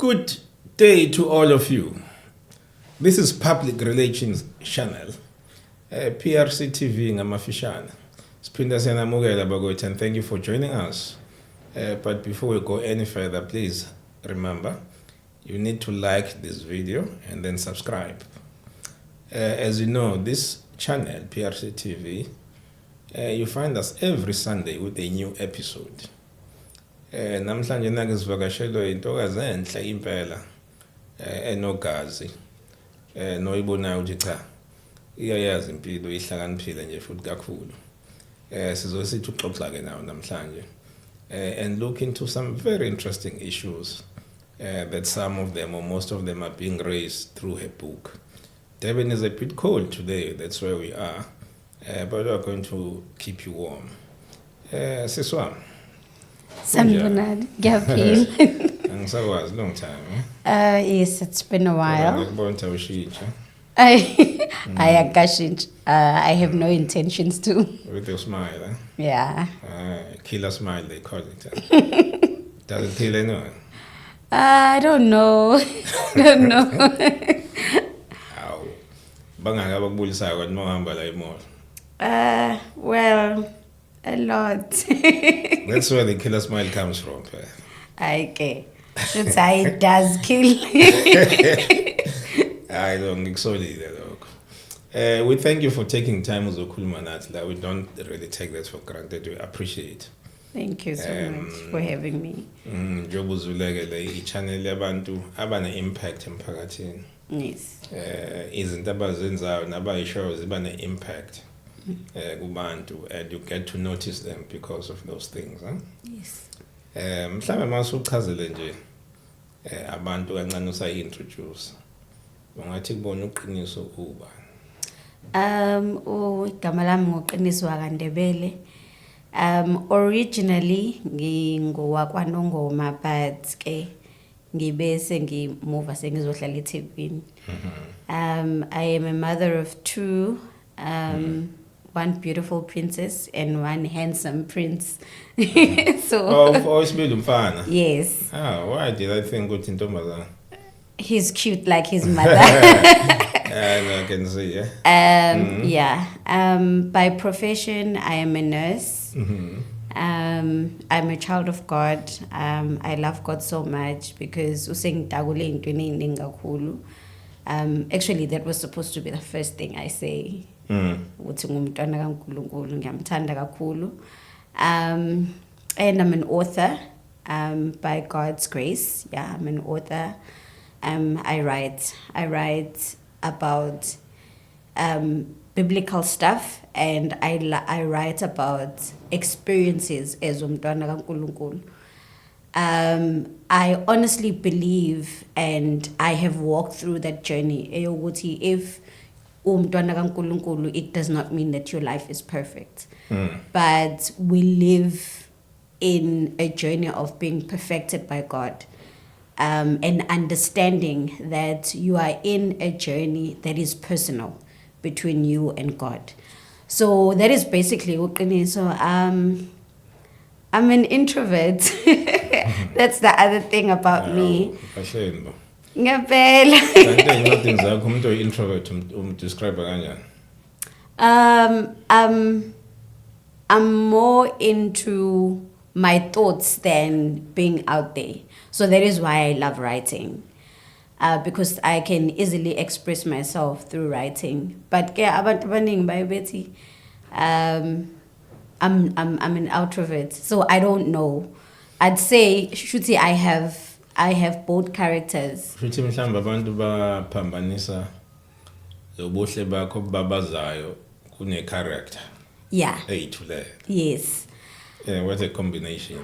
Good day to all of you. This is Public Relations Channel, PRC TV ngamafishane. Siphinda siyanamukela bakwethu, and thank you for joining us. But before we go any further, please remember, you need to like this video and then subscribe. As you know, this channel, PRC TV, you find us every Sunday with a new episode. Namhlanje nakuzivakashelwe intokazi enhle impela enogazi noyibonayo ukuthi cha iyayazi impilo ihlakaniphile nje futhi kakhulu. Sizosithi uxoxa ke nawo namhlanje and look into some very interesting issues that some of them or most of them are being raised through her book. Devin is a bit cold today, that's where we are, but we are going to keep you warm. Siswam. Sanibonani, ngiyaphila. Angisakwazi long time. Yes, it's been a while. I have no intentions to. With your smile, eh? Yeah. Killer smile, they call it. Does it kill anyone? I don't know. I don't know. Bangaka bakubulisa kodwa mohamba la imall. Well, a lot. That's where the killer smile comes from. Okay. Should say it does kill. I don't think so either. We thank you for taking time with Okhuluma nathi. We don't really take that for granted. We appreciate. Thank you so much for having me. Njoba uzulekele ichannel yabantu abane impact emphakathini. Yes. Izinto abazenzayo nabayishoyo ziba ne impact kubantu, and you get to notice them because of those things, huh? Yes. Mhlawumbe masuchazele nje abantu kancane usayi-introduce. Ungathi kubona uqiniso kuba. Igama lami nguQiniso Ndebele. Originally ngingowakwaNongoma, but ke ngibe sengimove sengizohlala eThekwini. I am a mother of two, one beautiful princess and one handsome prince. So isibili umfana. Yes. Why did I think ukuthi intombazana? He's cute like his mother. I can see, yeah. Yeah. By profession, I am a nurse. I'm a child of God. I love God so much because actually that was supposed to be the first thing I say. And I'm an author, by God's grace. Yeah, I'm an author. I write about biblical stuff, and I write about experiences as umntwana kaNkulunkulu. I honestly believe, and I have walked through that journey. If umntwana kaNkulunkulu, it does not mean that your life is perfect, but we live in a journey of being perfected by God. And understanding that you are in a journey that is personal between you and God. So that is basically Qiniso. I'm an introvert. That's the other thing about me. I'm more into my thoughts than being out there. So that is why I love writing, because I can easily express myself through writing. But I'm an introvert, so I don't know. I'd say Shuti, I have both characters. Shuti mhlamba abantu baphambanisa lobuhle bakho babazayo kune character. Yeah. Yes. Yeah, what a combination.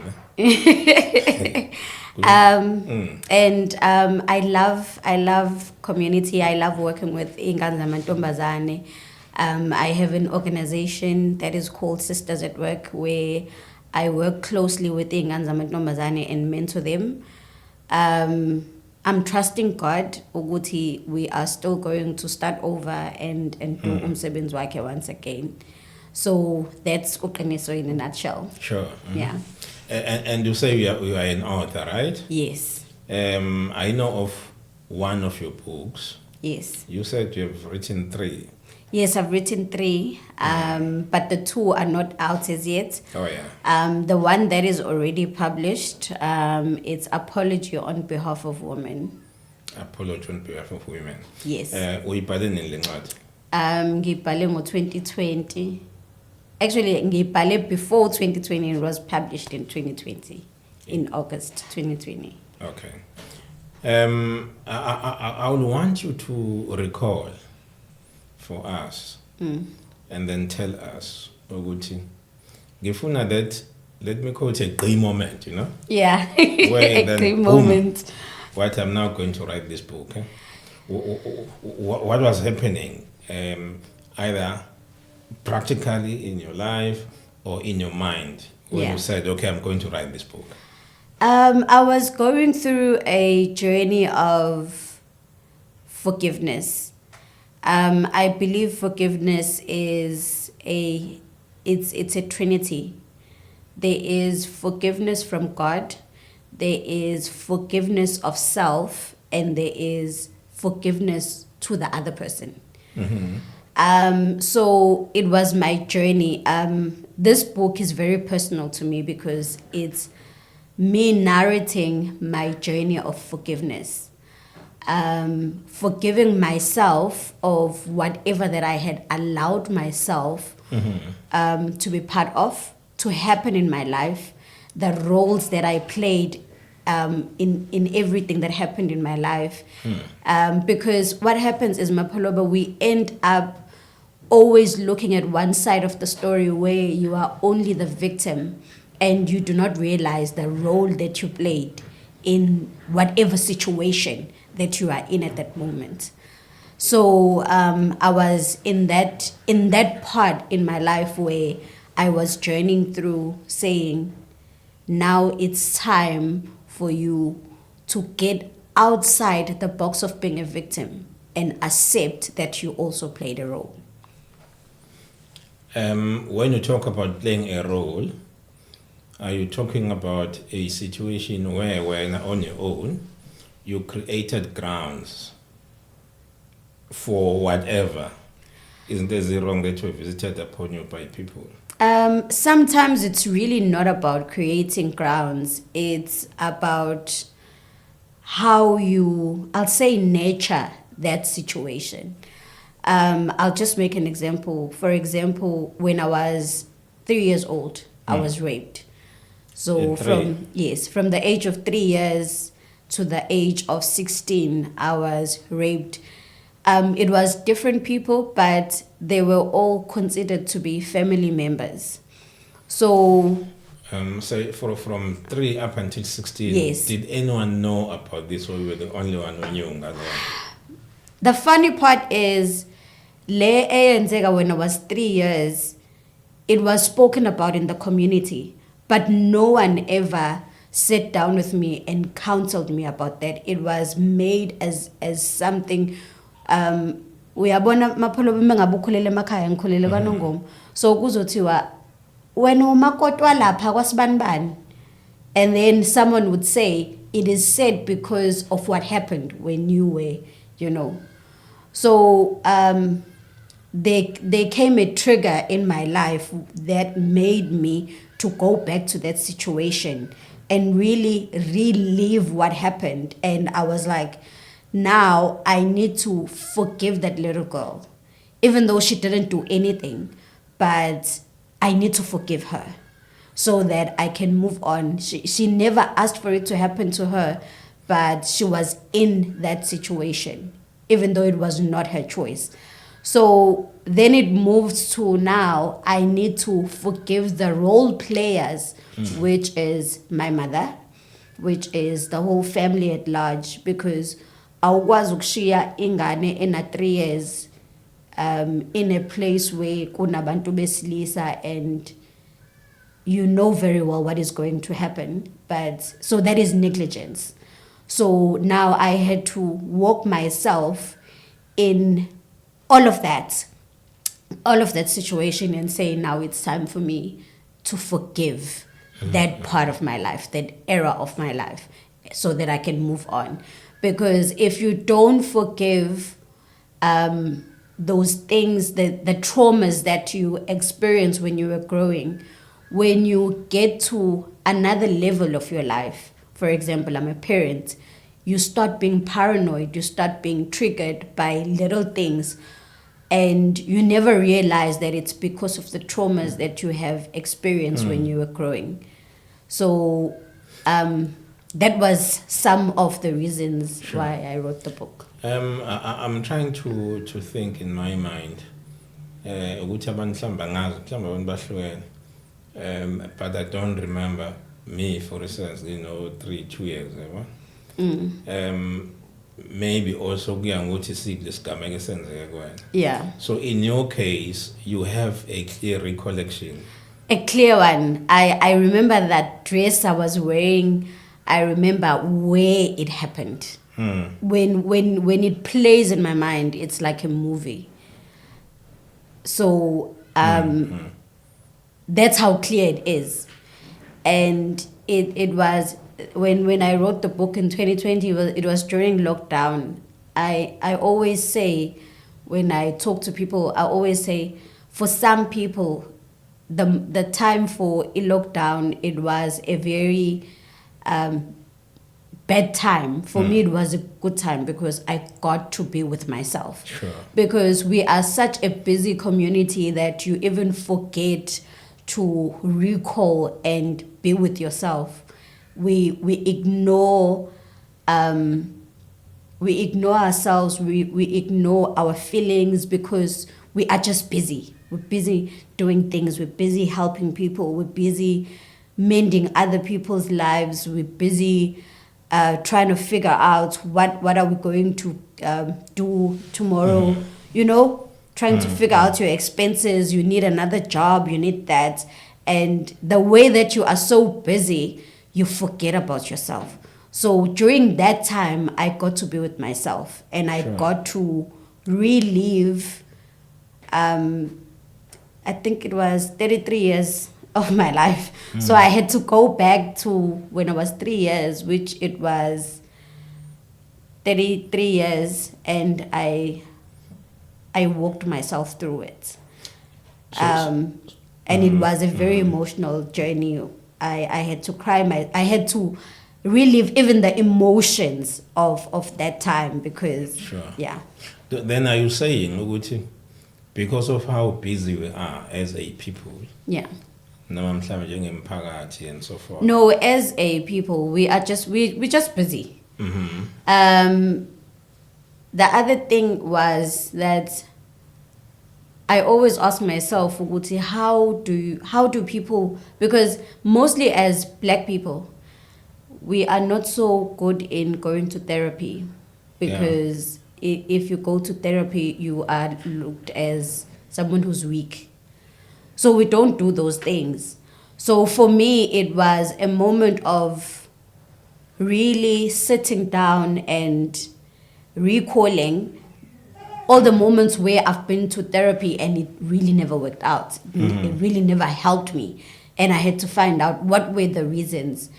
And I love community. I love working with ingane zamantombazane. I have an organization that is called Sisters at Work, where I work closely with ingane zamantombazane and mentor them. I'm trusting God ukuthi we are still going to start over and do umsebenzi wakhe once again. So that's Qiniso in a nutshell. Sure. Yeah. And you say you are an author, right? Yes. I know of one of your books. Yes. You said you have written 3. Yes, I've written 3, but the 2 are not out as yet. Oh, yeah. The one that is already published, it's Apology on Behalf of Women. Apology on Behalf of Women. Yes. Uyibhale nini le ncwadi? Ngibhale ngo-2020. Actually, ngibhale before 2020, it was published in 2020, in August 2020. Okay. I would want you to recall for us and then tell us, ukuthi, ngifuna that, let me call it a gay moment, you know? Yeah, Where a then, great boom, moment. what I'm now going to write this book. Eh? What was happening, either practically in your life or in your mind, when Yeah. you said, okay, I'm going to write this book? I was going through a journey of forgiveness. I believe forgiveness is it's a trinity. There is forgiveness from God, there is forgiveness of self, and there is forgiveness to the other person. So it was my journey. This book is very personal to me because it's me narrating my journey of forgiveness. Forgiving myself of whatever that I had allowed myself to be part of, to happen in my life, the roles that I played in everything that happened in my life. Because what happens is, Mapaloba, we end up always looking at one side of the story where you are only the victim and you do not realize the role that you played in whatever situation that you are in at that moment. So I was in that part in my life where I was journeying through saying, now it's time for you to get outside the box of being a victim and accept that you also played a role. When you talk about playing a role, are you talking about a situation where, when on your own, you created grounds for whatever? Isn't there wrong that were visited upon you by people? Sometimes it's really not about creating grounds. It's about how you, I'll say, nurture that situation. I'll just make an example. For example, when I was 3 years old, I was raped. So from the age of 3 years to the age of 16, I was raped. It was different people, but they were all considered to be family members. So from 3 up until 16, yes. Did anyone know about this, or you were the only one who knew? The funny part is, when I was 3 years, it was spoken about in the community, but no one ever sat down with me and counseled me about that. It was made as something. Uyabona mapholo bengabukhulele emakhaya ngikhulele kwaNongoma, so kuzothiwa wena umakotwa lapha kwasibanibani, and then someone would say it is said because of what happened when you were, so there came a trigger in my life that made me to go back to that situation and really relive what happened. And I was like, now I need to forgive that little girl, even though she didn't do anything, but I need to forgive her so that I can move on. She never asked for it to happen to her, but she was in that situation, even though it was not her choice. So then it moves to now I need to forgive the role players, which is my mother, which is the whole family at large, because awukwazi ukushiya ingane ena 3 years in a place where kunabantu besilisa and you know very well what is going to happen, but so that is negligence. So now I had to walk myself in all of that situation and say, now it's time for me to forgive that part of my life, that era of my life, so that I can move on. Because if you don't forgive those things, the traumas that you experience when you were growing, when you get to another level of your life, for example, I'm a parent, you start being paranoid, you start being triggered by little things, and you never realize that it's because of the traumas that you have experienced when you were growing. So that was some of the reasons why I wrote the book. I'm trying to think in my mind. Ukuthi abantu mhlawumbe angazi, mhlawumbe abantu bahlukene. But I don't remember me, for instance, 2 years. Maybe also kuya ngokuthi siphi lesigameko esenzeke kuwena. Yeah. So in your case, you have a clear recollection. A clear one. I remember that dress I was wearing. I remember where it happened. When it plays in my mind, it's like a movie. So that's how clear it is. And it was when I wrote the book in 2020, it was during lockdown. I always say, when I talk to people, I always say, for some people, the time for a lockdown, it was a very bad time. For me, it was a good time because I got to be with myself. Sure. Because we are such a busy community that you even forget to recall and be with yourself. We ignore ourselves. We ignore our feelings because we are just busy. We're busy doing things. We're busy helping people. We're busy mending other people's lives. We're busy trying to figure out what are we going to do tomorrow. Trying to figure out your expenses. You need another job. You need that. And the way that you are so busy, you forget about yourself. So during that time, I got to be with myself, and I got to relive, I think it was 33 years of my life. So I had to go back to when I was 3 years, which it was 33 years, and I walked myself through it. And it was a very emotional journey. I had to cry. I had to relive even the emotions of that time because, yeah. Then are you saying, ukuthi, because of how busy we are as a people, and so forth? No, as a people, we're just busy. The other thing was that I always ask myself, ukuthi, how do people, because mostly as Black people, we are not so good in going to therapy, because if you go to therapy, you are looked as someone who's weak. So we don't do those things. So for me, it was a moment of really sitting down and recalling all the moments where I've been to therapy and it really never worked out. It really never helped me. And I had to find out what were the reasons.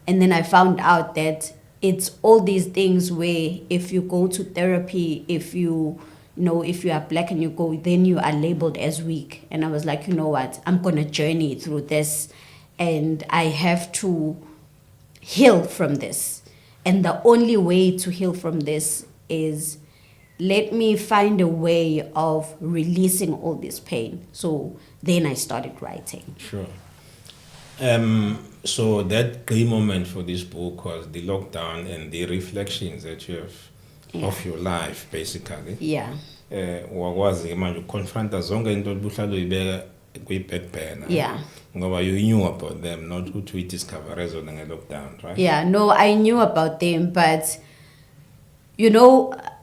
And then I found out that it's all these things where if you go to therapy, if you are Black and you go, then you are labeled as weak. And I was like, you know what? I'm going to journey through this and I have to heal from this. And the only way to heal from this is let me find a way of releasing all this pain. So then I started writing. Sure. So that key moment for this book was the lockdown and the reflections that you have of your life, basically. Yeah. Wakwazi manje confronta zonke into obuhlalo uyibeka kwi-back burner. Yeah. Ngoba you knew about them, not to discover zona nge-lockdown, right? Yeah, no, I knew about them, but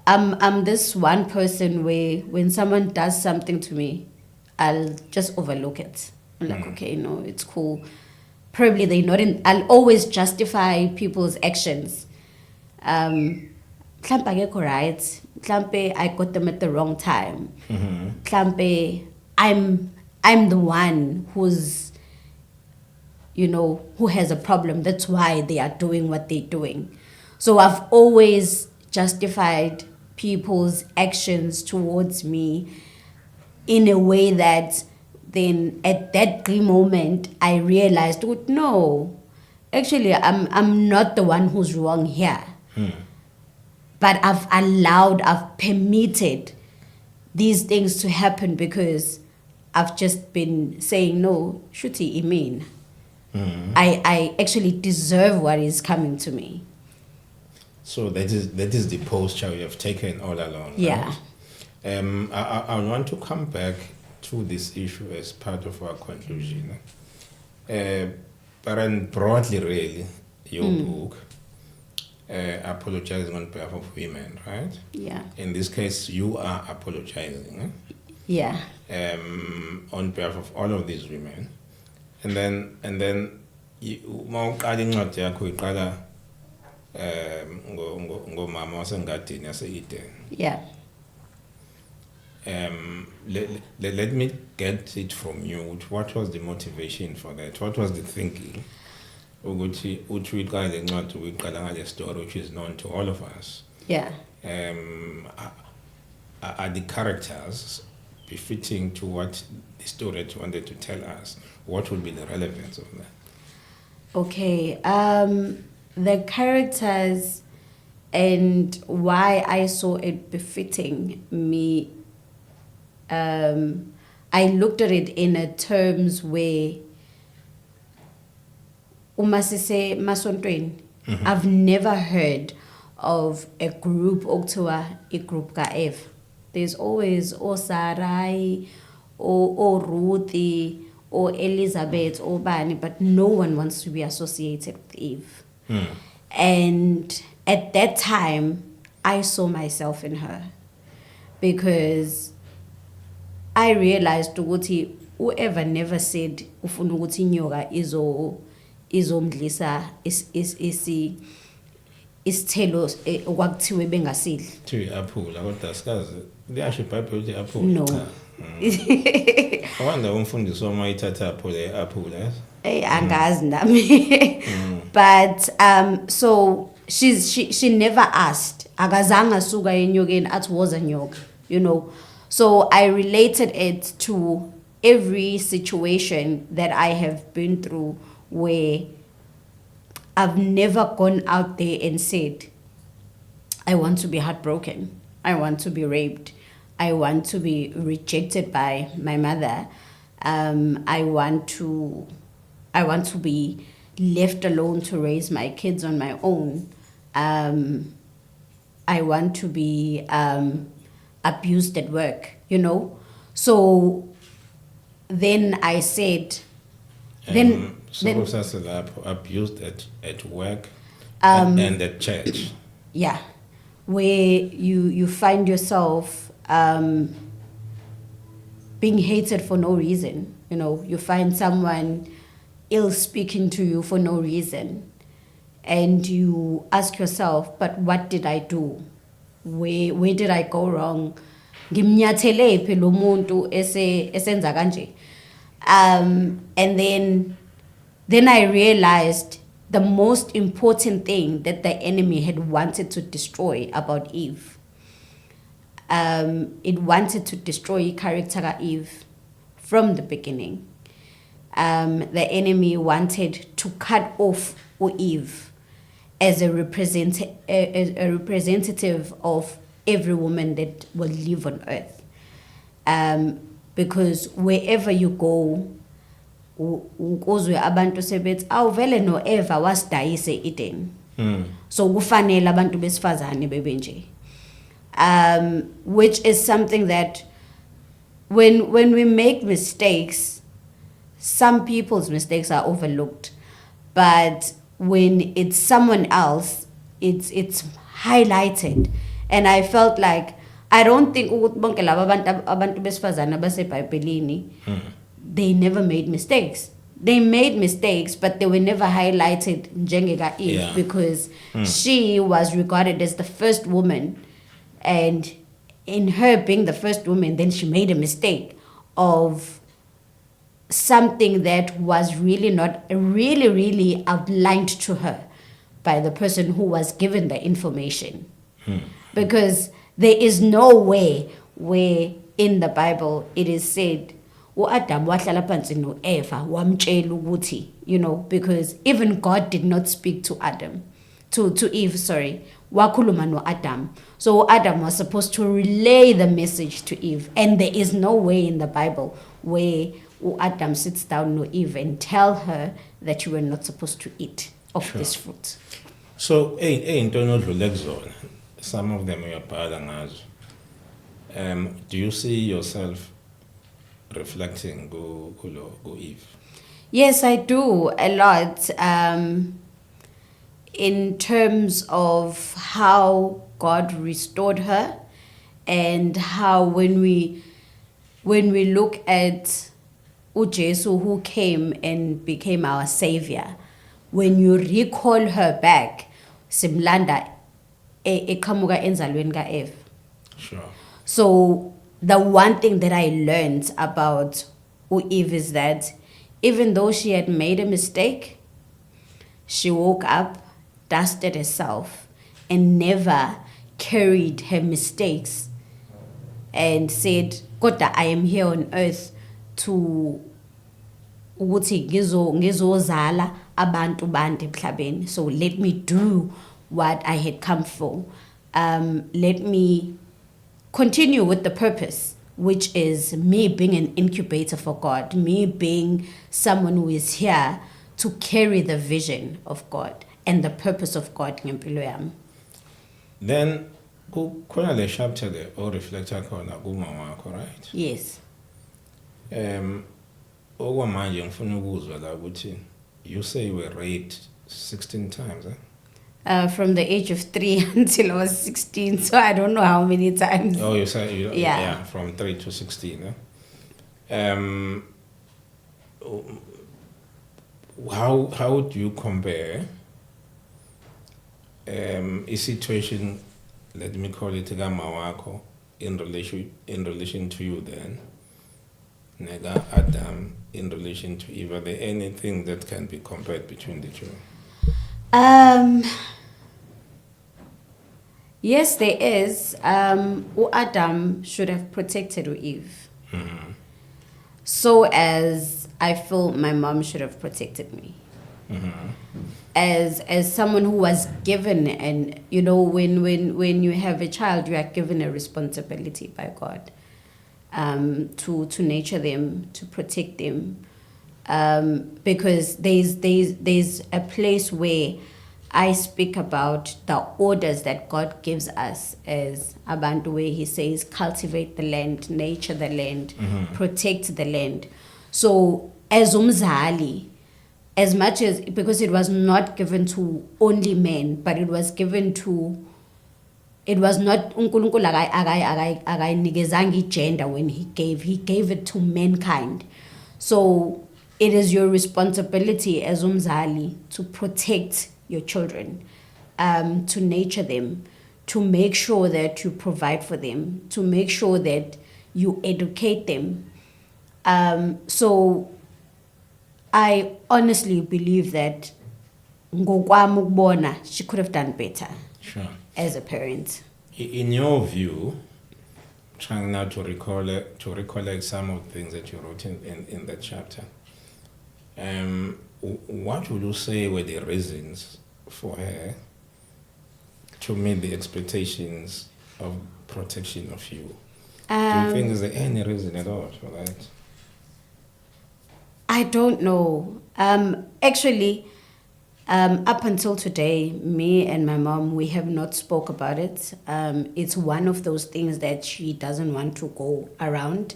I'm this one person where when someone does something to me, I'll just overlook it. I'm like, okay, no, it's cool. Probably they're not in. I'll always justify people's actions. Mhlampe akekho right. Mhlampe I got them at the wrong time. Mhlampe I'm the one who's who has a problem. That's why they are doing what they're doing. So I've always justified people's actions towards me in a way that then at that moment I realized, no, actually I'm not the one who's wrong here. But I've permitted these things to happen because I've just been saying, no, shuti imean. I actually deserve what is coming to me. So that is the posture you have taken all along. Yeah. Right? I want to come back to this issue as part of our conclusion. But broadly, really, your book, apologizing on behalf of women, right? Yeah. In this case, you are apologizing. Yeah. On behalf of all of these women. And then mawuqala incwadi yakho iqala ngomama wasengadini yase-Eden. Yeah. Let me get it from you. What was the motivation for that? What was the thinking? Ukuthi uyiqala le ncwadi uyiqala ngale story which is known to all of us. Yeah. Are the characters befitting to what the story wanted to tell us? What would be the relevance of that? Okay. The characters and why I saw it befitting me, I looked at it in a terms where umasise masontweni. I've never heard of a group okuthiwa igroup ka-Eve. There's always or Sarai or Ruthie or Elizabeth or Bani, but no one wants to be associated with Eve. And at that time, I saw myself in her because I realized ukuthi whoever never said ufuna ukuthi inyoka izomdlisa isithelo okwakuthiwe bengasidli. Kuthiwa i-aphula kodwa asikazi liyasho iBhayibheli ukuthi i-aphula. No. Awanda umfundisi wama ithatha aphula i-aphula. Angazi nami. But so she never asked. Akazanga suka enyokeni athi woza nyoka, So I related it to every situation that I have been through where I've never gone out there and said, I want to be heartbroken. I want to be raped. I want to be rejected by my mother. I want to be left alone to raise my kids on my own. I want to be abused at work, So then I said, abused at work and at church. Yeah, where you find yourself being hated for no reason. You find someone ill speaking to you for no reason. And you ask yourself, but what did I do? Where did I go wrong? Ngimnyathelephi lo muntu esenza kanje. And then I realized the most important thing that the enemy had wanted to destroy about Eve. It wanted to destroy character of Eve from the beginning. The enemy wanted to cut off Eve as a representative of every woman that will live on earth. Because wherever you go, uzwe abantu sebethi awuvele no Eva wasidayise Eden. So kufanele abantu besifazane bebe nje. Which is something that when we make mistakes, some people's mistakes are overlooked, but when it's someone else, it's highlighted. And I felt like I don't think bonke laba abantu besifazane baseBhayibhelini they never made mistakes. They made mistakes, but they were never highlighted njengeka Eve because she was regarded as the first woman, and in her being the first woman, then she made a mistake of something that was really not really outlined to her by the person who was given the information. Because there is no way where in the Bible it is said u-Adam wahlala phansi no-Eva wamtshela ukuthi, you know, because even God did not speak to Eve, wakhuluma no-Adam. So Adam was supposed to relay the message to Eve, and there is no way in the Bible where Adam sits down with Eve and tell her that you were not supposed to eat of this fruit. So, some of them uyabhala ngazo. Do you see yourself reflecting go Eve? Yes, I do a lot. In terms of how God restored her, and how when we look at uJesu who came and became our savior, when you recall her back, simlanda eqhamuka enzalweni kaEva. Sure. So the one thing that I learned about Eve is that even though she had made a mistake, she woke up, dusted herself, and never carried her mistakes and said, God, I am here on earth to ukuthi ngizozala abantu bande emhlabeni. So let me do what I had come for. Let me continue with the purpose, which is me being an incubator for God, me being someone who is here to carry the vision of God and the purpose of God ngempilo yami. Then kukhona le chapter there or reflector khona kumama wakho, right? Yes. Okwamanje ngifuna ukuzwa la ukuthi you say you were raped 16 times, eh? From the age of 3 until I was 16, so I don't know how many times. Oh, you said Yeah. From 3 to 16. Eh? How would you compare a situation, let me call it Gamawako, in relation to you then, Nega Adam in relation to Eve? Are there anything that can be compared between the two? Yes, there is. Adam should have protected Eve. Mm-hmm. So as I feel my mom should have protected me. Mm-hmm. As someone who was given, and you know, when you have a child, you are given a responsibility by God to nurture them, to protect them, because there's a place where I speak about the orders that God gives us as abantu, where He says, cultivate the land, nurture the land, protect the land. So as umzali, as much as, because it was not given to only men, but it was given to, it was not uNkulunkulu akayinikezanga gender when he gave it to mankind. So it is your responsibility as umzali to protect your children, to nurture them, to make sure that you provide for them, to make sure that you educate them. So I honestly believe that ngokwami ukubona, she could have done better. Sure. As a parent. In your view, trying now to recollect some of the things that you wrote in that chapter, what would you say were the reasons for her to meet the expectations of protection of you? Do you think there's any reason at all for that? I don't know. Actually, up until today, me and my mom, we have not spoke about it. It's one of those things that she doesn't want to go around.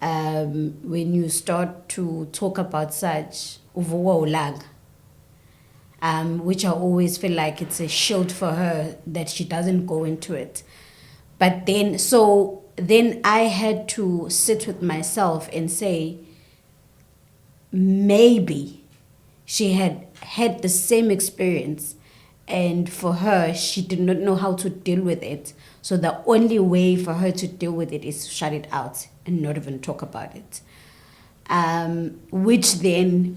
When you start to talk about such, which I always feel like it's a shield for her that she doesn't go into it. But then I had to sit with myself and say, maybe she had the same experience, and for her, she did not know how to deal with it. So the only way for her to deal with it is to shut it out and not even talk about it. which then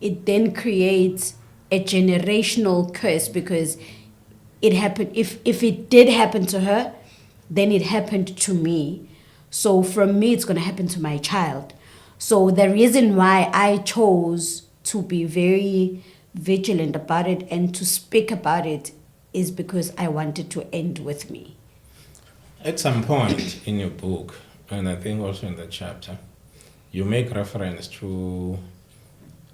it then creates a generational curse because it happened. If it did happen to her, then it happened to me. So from me, it's going to happen to my child. So the reason why I chose to be very vigilant about it and to speak about it is because I wanted to end with me. At some point in your book, and I think also in the chapter, you make reference to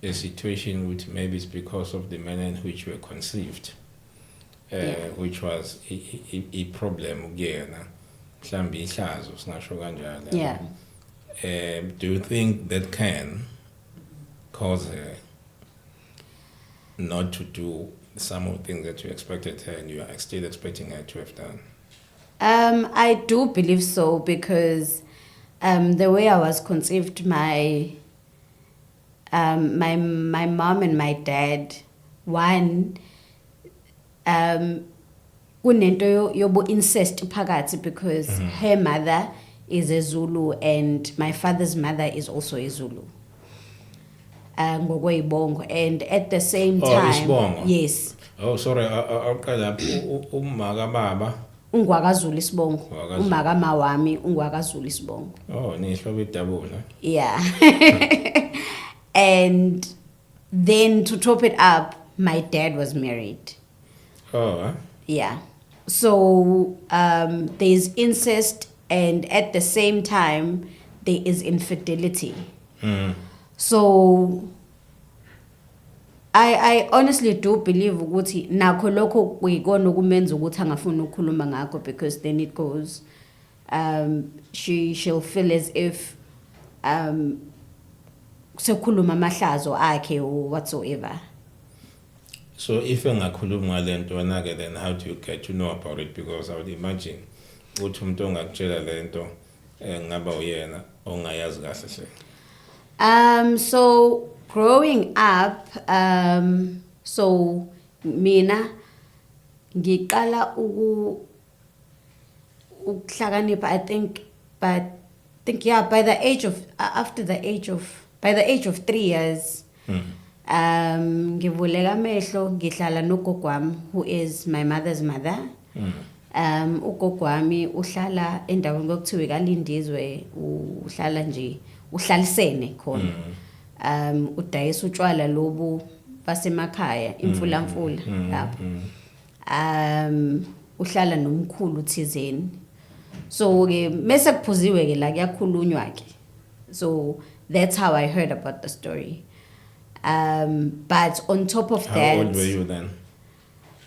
a situation which maybe it's because of the manner in which you were conceived, which was a problem again. Yeah. Do you think that can cause her not to do some of the things that you expected her and you are still expecting her to have done? I do believe so because the way I was conceived, my mom and my dad, one, kunento yobo incest phakathi because her mother is a Zulu and my father's mother is also a Zulu. Ngokweyibongo, and at the same time, isibongo. yes, Oh, sorry, uqala umaka baba. ungwakazulu isibongo, umaka mawami ungwakazulu isibongo. Oh, nihlobo idabula. Yeah. And then to top it up, my dad was married. Oh, Yeah. So there's incest, and at the same time, there is infidelity. So I honestly do believe ukuthi nakho lokho kuyikona okumenza ukuthi angafuni ukukhuluma ngakho because then it goes she'll feel as if sekhuluma amahlazo akhe or whatsoever. so if engakhulumi ngalento wena-ke then how do you get to know about it? Because I would imagine ukuthi umuntu ongakutshela lento ngaba uyena ongayazi kahle hle. So growing up, so mina ngiqala ukuhlakanipha, I think yeah, by the age of 3 years. Ngivuleka amehlo ngihlala nogogo wami who is my mother's mother. Ugogo wami uhlala endaweni kokuthiwa ekalindizwe, uhlala nje uhlalisene khona. Udayisa utshwala lobu basemakhaya imfulamfula lapho. Uhlala nomkhulu thizeni. So ke mase kuphuziwe ke la kuyakhulunywa ke. So that's how I heard about the story. But on top of that, How old were you then?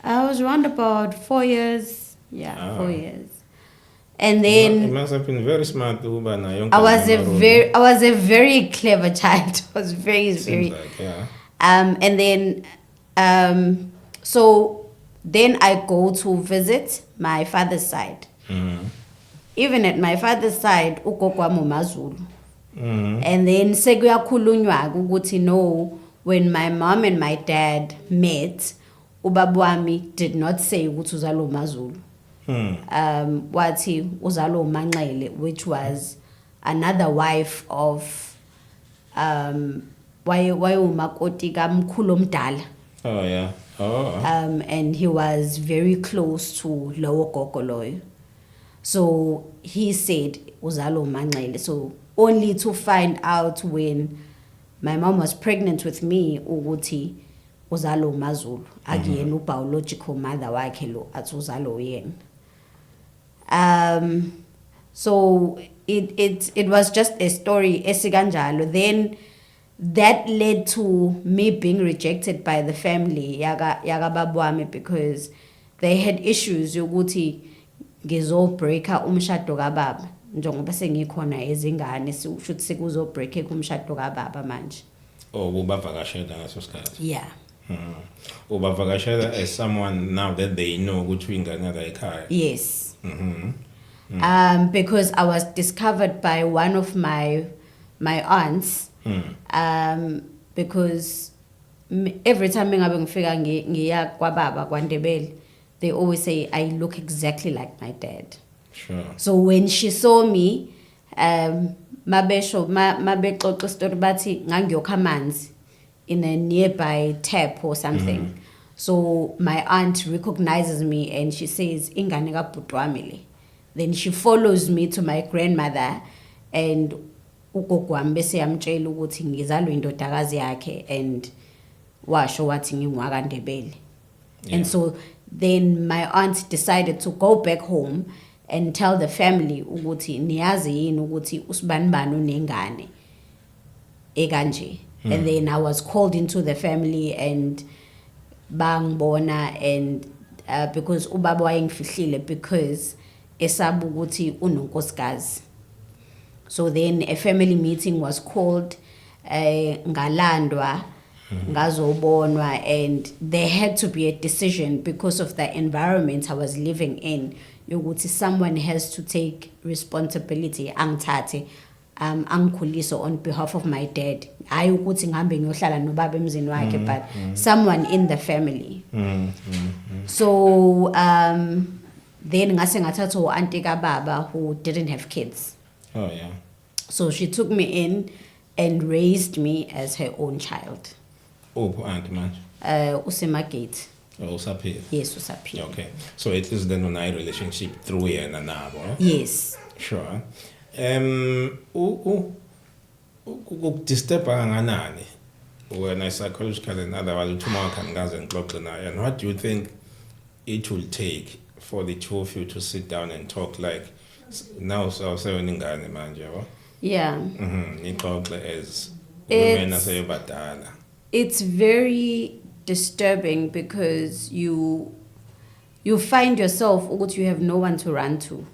I was around about 4 years. Yeah, 4 years. And then You must have been very smart to I was a very clever child. I was very like, yeah. And then so then I go to visit my father's side. Even at my father's side, ugogo wami umaZulu. And then sekuyakhulunywa ukuthi no, when my mom and my dad met, ubaba wami did not say ukuthi uzalo umaZulu. Wathi uzalo uManxele, which was another wife of wayemakoti kamkhulu omdala. Oh yeah. Oh. And he was very close to lowo gogo loyo. So he said uzalo uManxele. So only to find out when my mom was pregnant with me ukuthi uzalo uMaZulu, akuyena biological mother wakhe lo athi uzalo uyena. So it was just a story esikanjalo. Then that led to me being rejected by the family yaga baba wami because they had issues yokuthi ngizobreaka umshado kababa njengoba sengikhona ezingane should sekuzobreake umshado kababa manje. Oh, ubavakashela ngaso sikhathi. Yeah. Ubavakashela as someone now that they know ukuthi ingane la ekhaya. Yes. Because I was discovered by one of my aunts. Because every time ngabe ngifika ngiya kwababa kwaNdebele, they always say I look exactly like my dad. Sure. So when she saw me, mabexoxa story bathi ngangiyokha amanzi in a nearby tap or something. So my aunt recognizes me and she says, ingane kabhuti wami le. Then she follows me to my grandmother and ugogo wami bese yamtshela ukuthi ngizalwe indodakazi yakhe and washo wathi ngingwaka Ndebele. And so then my aunt decided to go back home and tell the family ukuthi niyazi yini ukuthi usibani bani unengane ekanje. And then I was called into the family and bangibona and because ubaba wayengifihlile because esabu ukuthi unonkosikazi. So then a family meeting was called, ngalandwa, ngazobonwa, and there had to be a decision because of the environment I was living in. Yokuthi someone has to take responsibility. Angithathe, angikhuliso on behalf of my dad. Hayi ukuthi ngihambe ngiyohlala nobaba emzini wakhe, but someone in the family. So then ngase ngathatha u-auntie kababa who didn't have kids. Oh yeah. So she took me in and raised me as her own child. Oh, auntie man. Usemagate. Oh, usaphila. Yes, usaphila. Okay. So it is then on a relationship through yena nabo. Yes. Sure. Ukudisturb kangakanani wena psychologically and otherwise uthuma wakhangaze ngixoxe naye, and what do you think it will take for the two of you to sit down and talk like now sawusewoningane manje yabo? Yeah. Nixoxe as women asebadala. It's very disturbing because you find yourself ukuthi you have no one to run to.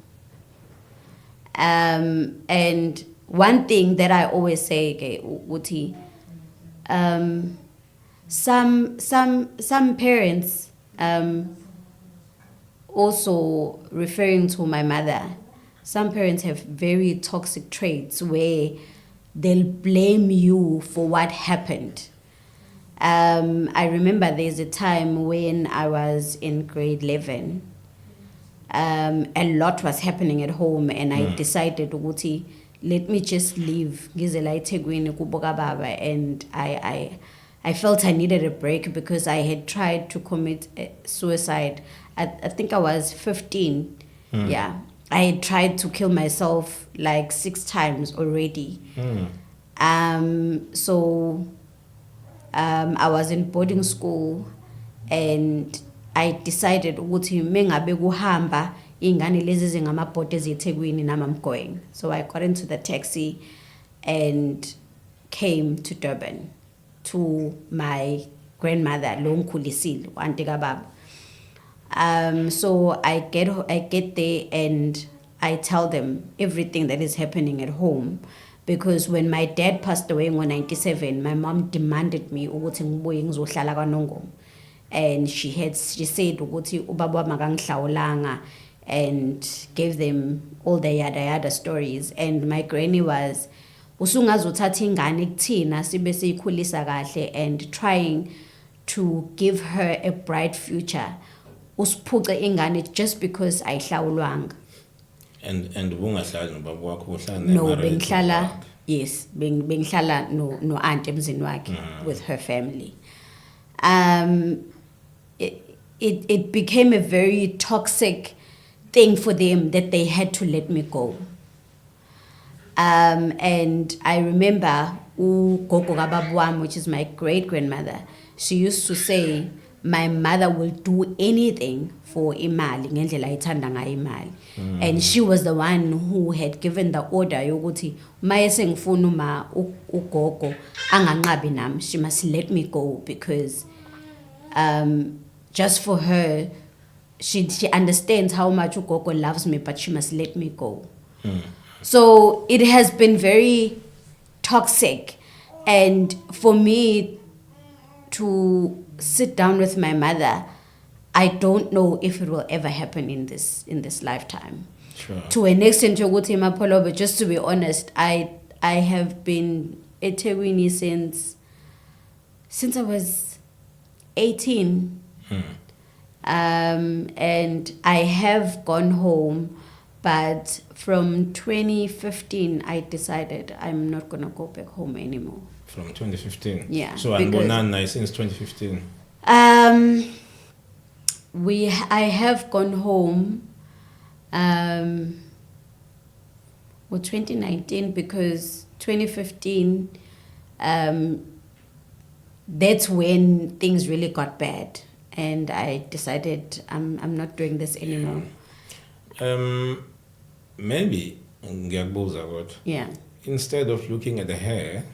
And one thing that I always say, okay, ukuthi, some parents, also referring to my mother, some parents have very toxic traits where they'll blame you for what happened. I remember there's a time when I was in grade 11. A lot was happening at home, and I decided ukuthi let me just leave ngizela eThekwini kubo kababa, and I felt I needed a break because I had tried to commit suicide. I think I was 15. Yeah, I had tried to kill myself like 6 times already. So I was in boarding school and I decided ukuthi mengabe kuhamba ingane lezi zingamabhodi eziThekwini nami I'm going. So I got into the taxi and came to Durban to my grandmother lo ngikhulisile auntie kababa. So I get there and I tell them everything that is happening at home, because when my dad passed away in 1997, my mom demanded me ukuthi ngibuye ngizohlala kwaNongoma. And she said ukuthi ubaba makangihlawulanga, and gave them all the yada stories. And my granny was usungazothatha ingane kuthina sibe siyikhulisa kahle and trying to give her a bright future. Usiphuce ingane just because ayihlawulwanga. And bungahlali nobaba wakho uhlala No, bengihlala, yes, bengihlala no aunt emzini wakhe with her family. It became a very toxic thing for them that they had to let me go. And I remember ugogo kababa wami, which is my great grandmother, she used to say my mother will do anything for imali ngendlela ayithanda ngayo imali. And she was the one who had given the order yokuthi maye sengifuna uma ugogo anganqabi nami, she must let me go, because just for her, she understands how much ugogo loves me, but she must let me go. So it has been very toxic, and for me to sit down with my mother, I don't know if it will ever happen in this lifetime. Sure. To an extent, yokuthi Mapolo, but just to be honest, I have been eThekwini since I was 18. And I have gone home, But from 2015, I decided I'm not gonna go back home anymore. From 2015. Yeah, So I'm Bonana since 2015. I have gone home, well, 2019, because 2015, that's when things really got bad, and I decided I'm not doing this anymore. Maybe ngiyakubuza kodwa. Yeah. Instead of looking at the hair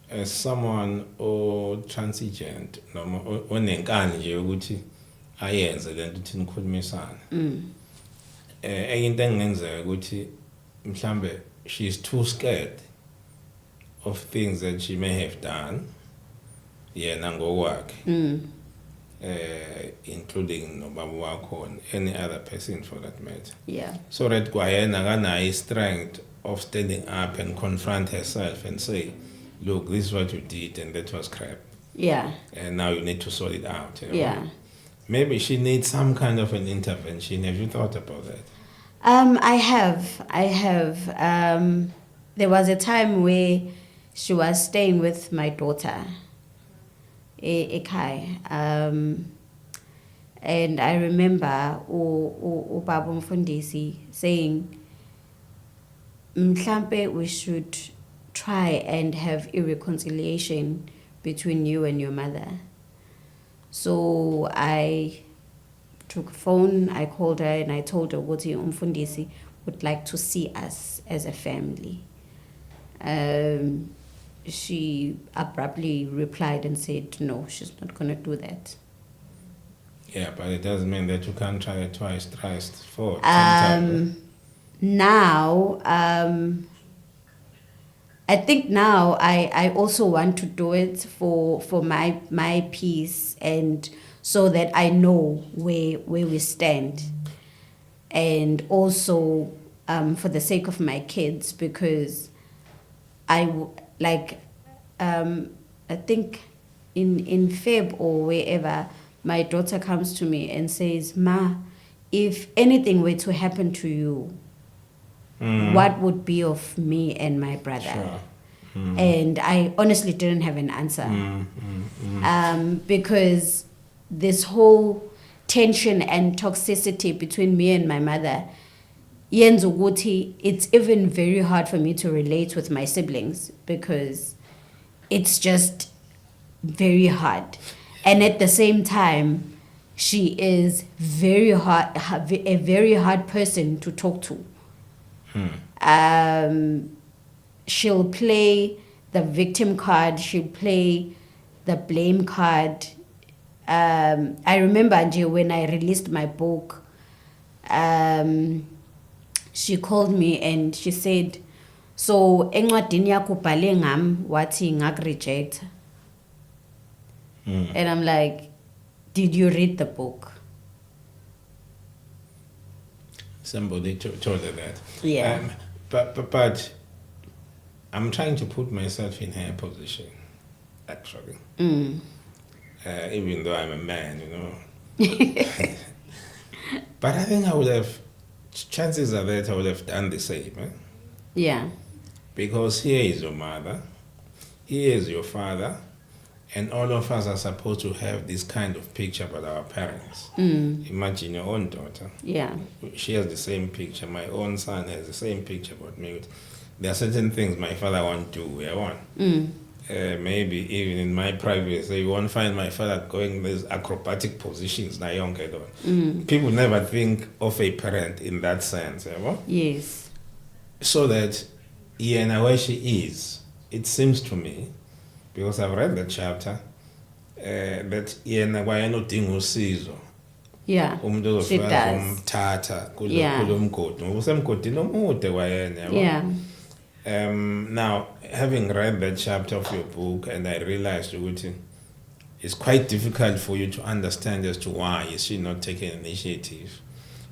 as someone or transigent noma onenkani nje ukuthi ayenze lento uthi nikhulumisana. Enye into engenzeka ukuthi mhlambe she's too scared of things that she may have done yena ngokwakhe. Including nobaba wakho and any other person for that matter. Yeah. So that kwayena akanayo strength of standing up and confront herself and say, look, this is what you did and that was crap. Yeah. And now you need to sort it out. You know? Yeah. Maybe she needs some kind of an intervention. Have you thought about that? I have. There was a time where she was staying with my daughter, Ekai. And I remember Ubaba Mfundisi saying, mhlampe we should try and have a reconciliation between you and your mother. So I took a phone, I called her and I told her what Mfundisi would like to see us as a family. She abruptly replied and said, no, she's not going to do that. Yeah, but it doesn't mean that you can't try it twice, thrice, four. Now, I think now I also want to do it for my peace, and so that I know where we stand, and also for the sake of my kids, because I think in Feb or wherever, my daughter comes to me and says, Ma, if anything were to happen to you, what would be of me and my brother? Sure. And I honestly didn't have an answer. Because this whole tension and toxicity between me and my mother, yenza ukuthi it's even very hard for me to relate with my siblings, because it's just very hard. And at the same time, she is a very hard person to talk to. She'll play the victim card, she'll play the blame card. I remember when I released my book, she called me and she said, so encwadini yakho ubhale ngami wathi ngakureject. And I'm like, did you read the book? Somebody told her that. Yeah. But I'm trying to put myself in her position, actually. Even though I'm a man, you know. But I think I would have, chances are that I would have done the same. Yeah. Because here is your mother, here is your father, and all of us are supposed to have this kind of picture about our parents. Imagine your own daughter. Yeah. She has the same picture. My own son has the same picture about me. There are certain things my father won't do. Maybe even in my privacy, you won't find my father going these acrobatic positions. People never think of a parent in that sense. Yes. So that, where she is, it seems to me, because I've read the chapter, that wayenodinga usizo. Yeah. She does. Umthatha Yeah. kulomgodi. Usemgodini omude wayena. Yeah. Now, having read that chapter of your book, and I realized it's quite difficult for you to understand as to why is she not taking initiative.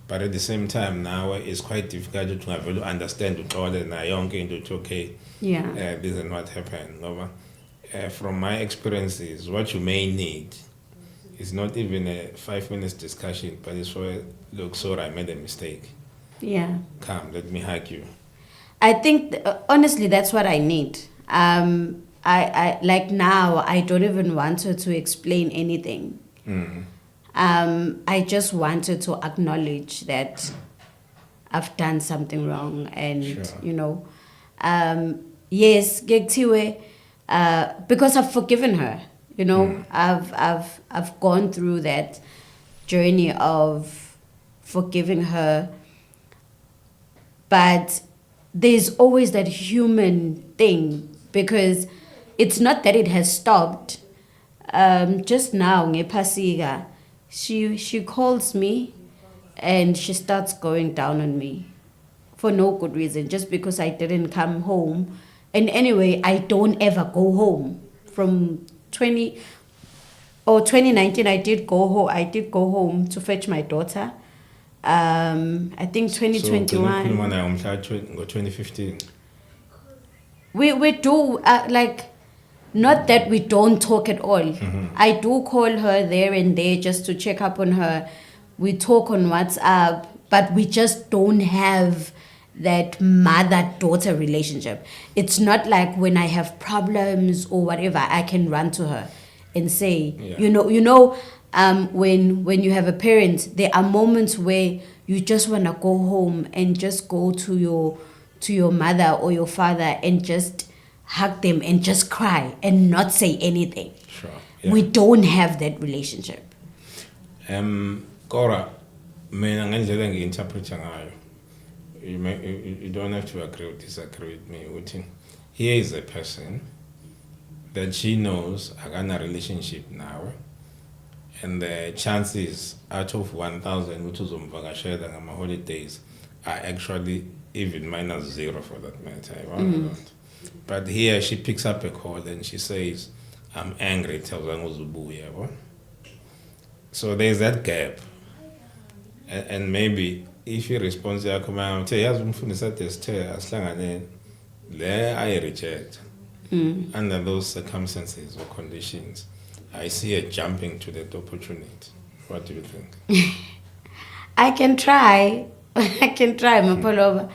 But at the same time, now it's quite difficult to understand okay, this is not happening. From my experiences, what you may need is not even a 5 minutes discussion, but it's for, look, sorry, I made a mistake. Yeah. Come, let me hug you. I think honestly that's what I need. I like now I don't even want her to explain anything. I just wanted to acknowledge that I've done something wrong, and Sure. you know, yes, gekuthiwe, because I've forgiven her. You know, I've gone through that journey of forgiving her, but there's always that human thing, because it's not that it has stopped. Just now, ngepasika, she calls me and she starts going down on me for no good reason, just because I didn't come home. And anyway, I don't ever go home. From 2019, I did go home. I did go home to fetch my daughter. I think 2021. So, 2015. We do like, not that we don't talk at all. I do call her there and there just to check up on her. We talk on WhatsApp, but we just don't have that mother-daughter relationship. It's not like when I have problems or whatever, I can run to her and say, Yeah. when you have a parent, there are moments where you just want to go home and just go to your mother or your father and just hug them and just cry and not say anything. Sure. We don't have that relationship. Cora, mina ngendlela ngi-interpreta ngayo. You don't have to agree or disagree with me. Here is a person that she knows akana relationship now, and the chances out of 1,000 which uzomvakashela ngama holidays are actually even -0 for that matter. But here she picks up a call and she says, I'm angry, tells her. So there's that gap. And maybe if you respond to her command, I reject. Under those circumstances or conditions, I see her jumping to that opportunity. What do you think? I can try. I can try, Mapolova.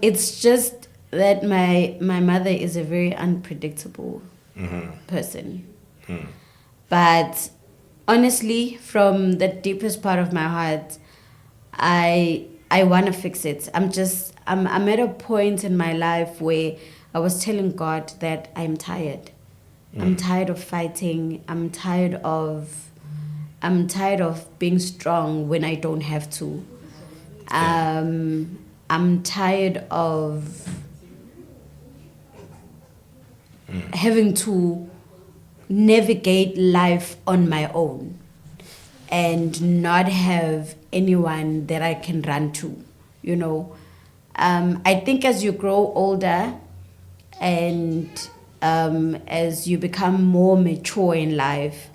It's just that my mother is a very unpredictable person. But honestly, from the deepest part of my heart, I want to fix it. I'm at a point in my life where I was telling God that I'm tired. I'm tired of fighting. I'm tired of being strong when I don't have to. I'm tired of having to navigate life on my own and not have anyone that I can run to, I think as you grow older and as you become more mature in life,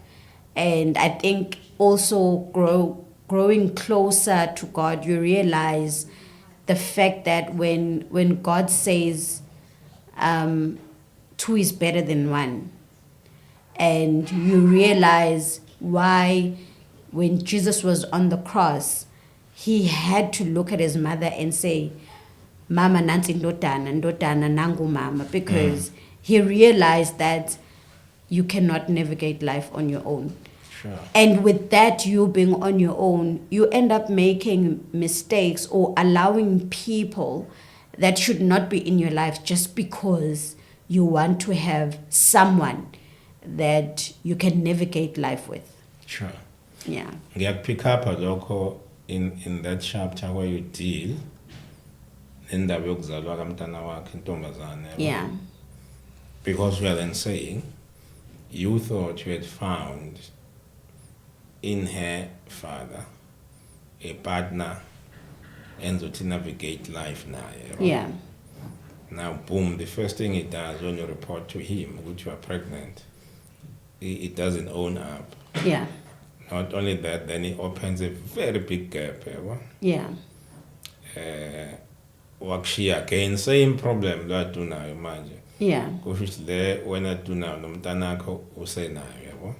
and I think also growing closer to God, you realize the fact that when God says 2 is better than 1, and you realize why when Jesus was on the cross, he had to look at his mother and say, Mama nansi ndodana nangu mama, because he realized that you cannot navigate life on your own. Sure. And with that, you being on your own, you end up making mistakes or allowing people that should not be in your life just because you want to have someone that you can navigate life with. Sure. Yeah. Pick up a local in that chapter where you deal indaba yokuzalwa kamntana wakhe intombazane. Yeah. Because we are then saying you thought you had found in her father a partner and to navigate life now. Right? Yeah. Now, boom, the first thing he does when you report to him that you are pregnant, he doesn't own up. Yeah. Not only that, then he opens a very big gap. Yeah. Wakushiya again, same problem lo adunayo manje. Yeah. Kusho ukuthi le wena adunayo nomntanakho usenayo yabo.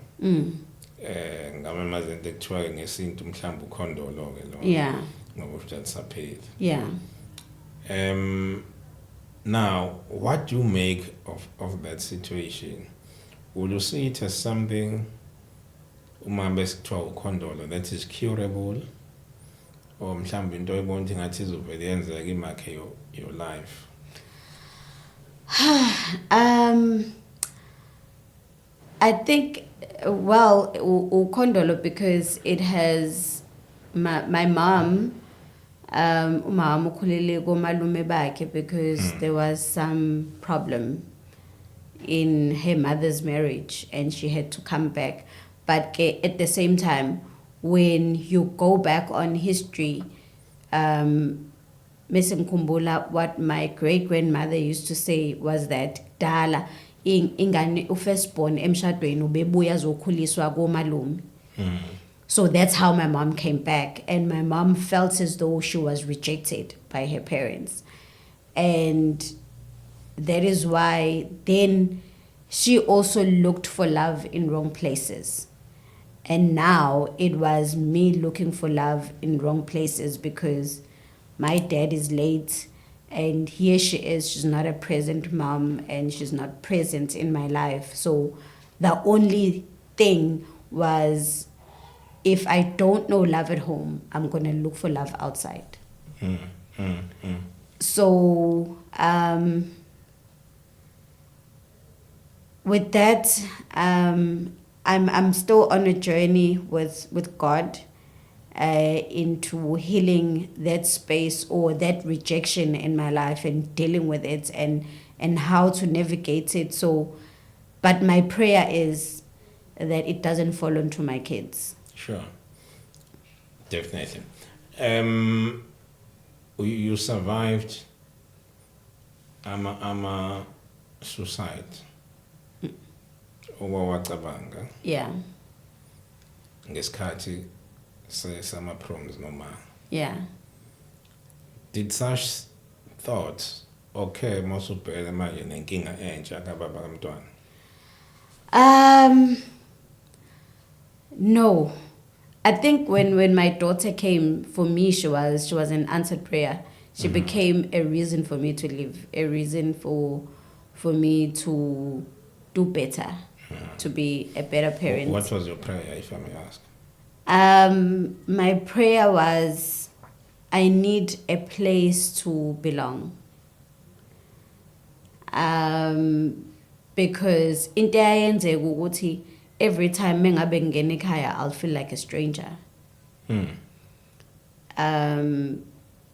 Ngama mazinto ekuthiwa ngesintu mhlawumbe ukhondolo ke lo. Yeah. Ngoba disappeared. Yeah. Now, what do you make of that situation? Would you see it as something that is curable? Or mhlawumbe into oyibona ukuthi ngathi izovele yenzeka imakhe your life? I think, well, ukondolo because it has my mom, umama ukhulele komalume bakhe because there was some problem in her mother's marriage and she had to come back. But at the same time, when you go back on history, Missing Kumbula, what my great grandmother used to say was that dala ingane ufirstborn emshadweni ubebuya zokhuliswa komalume. So that's how my mom came back, and my mom felt as though she was rejected by her parents, and that is why then she also looked for love in wrong places. And now it was me looking for love in wrong places because my dad is late and here she is, she's not a present mom and she's not present in my life. So the only thing was, if I don't know love at home, I'm going to look for love outside. So with that, I'm still on a journey with God into healing that space or that rejection in my life and dealing with it and how to navigate it. So, but my prayer is that it doesn't fall onto my kids. Sure, definitely. You survived ama suicide. Owawacabanga Yeah. ngesikhathi sama proms noma. Yeah. Did such thoughts okay masubhele manje nenkinga entsha kababa kamntwana? No. I think when my daughter came, for me she was an answered prayer. She became a reason for me to live, a reason for me to do better, to be a better parent. What was your prayer, if I may ask? My prayer was, I need a place to belong. Because into ayenzeka ukuthi every time mengabe ngene ekhaya I'll feel like a stranger.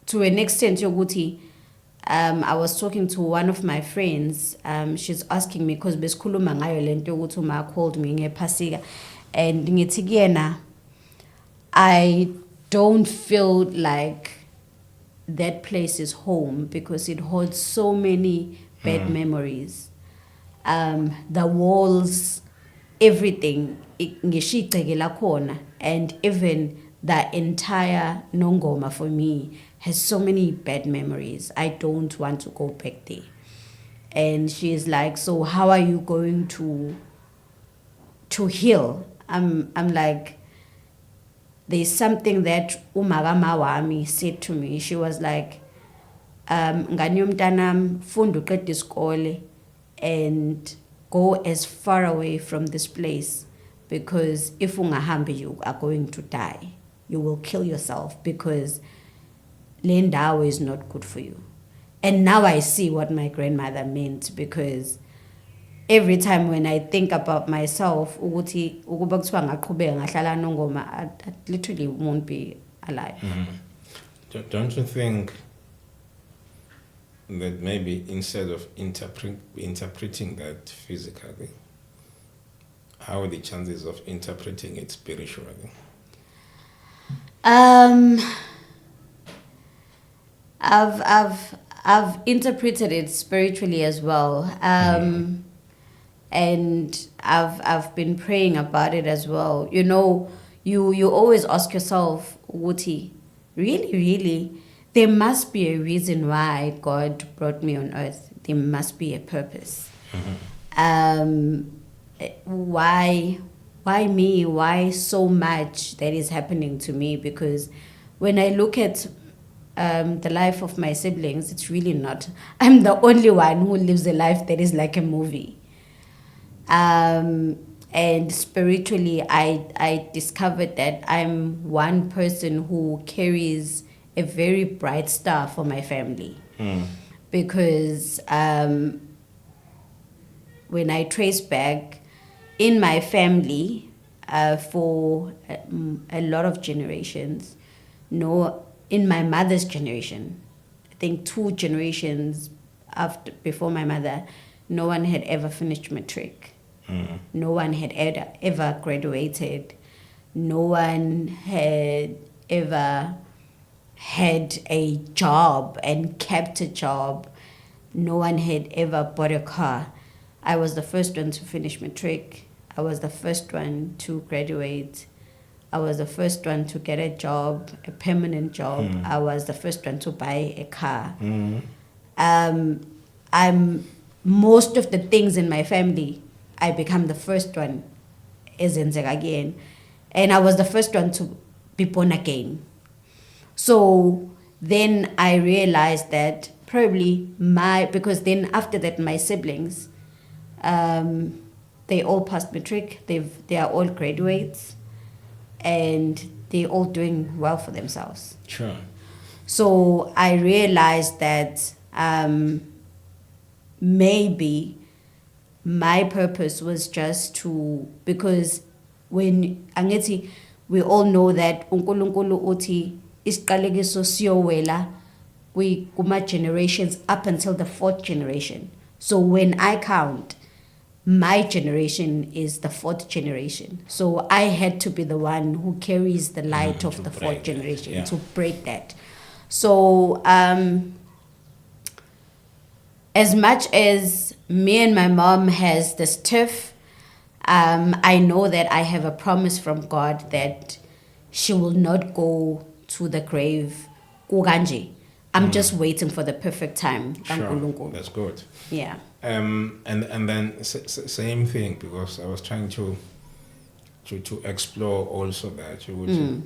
To an extent yokuthi I was talking to one of my friends, she's asking me because besikhuluma ngayo lento yokuthi uma called me ngephasika and ngithi kuyena I don't feel like that place is home because it holds so many bad memories. The walls, everything, ngishiceke lakhona, and even the entire Nongoma for me has so many bad memories. I don't want to go back there. And she's like, so how are you going to heal? I'm like, there's something that umagama wami said to me. She was like, ngani yomntanami, funda uqede isikole and go as far away from this place, because if ungahambi you are going to die. You will kill yourself because le ndawo is not good for you. And now I see what my grandmother meant, because every time when I think about myself, ukuthi ukuba kuthiwa ngaqhubeka ngahlala Nongoma, I literally won't be alive. Don't you think that maybe instead of interpreting that physically, how are the chances of interpreting it spiritually? I've interpreted it spiritually as well, and I've been praying about it as well. You know, you always ask yourself, Wuti, really, there must be a reason why God brought me on earth. There must be a purpose. Why me? Why so much that is happening to me? Because when I look at the life of my siblings, it's really not. I'm the only one who lives a life that is like a movie. And spiritually, I discovered that I'm one person who carries a very bright star for my family. Because when I trace back in my family, for a lot of generations, no, in my mother's generation, I think 2 generations before my mother, no one had ever finished matric. No one had ever graduated. No one had ever had a job and kept a job. No one had ever bought a car. I was the first one to finish matric. I was the first one to graduate. I was the first one to get a job, a permanent job. I was the first one to buy a car. I'm most of the things in my family, I become the first one as in again. And I was the first one to be born again. So then I realized that probably because then after that my siblings, they all passed matric, they are all graduates, and they're all doing well for themselves. Sure. So I realized that maybe my purpose was just because when angithi, we all know that uNkulunkulu uthi isiqalekiso siyowela kuma generations up until the 4th generation. So when I count, my generation is the 4th generation. So I had to be the one who carries the light of the 4th generation to break that. So as much as me and my mom has this tiff, I know that I have a promise from God that she will not go to the grave kuganje. I'm just waiting for the perfect time. Sure, that's good. Yeah. And then same thing, because I was trying to explore also that you would.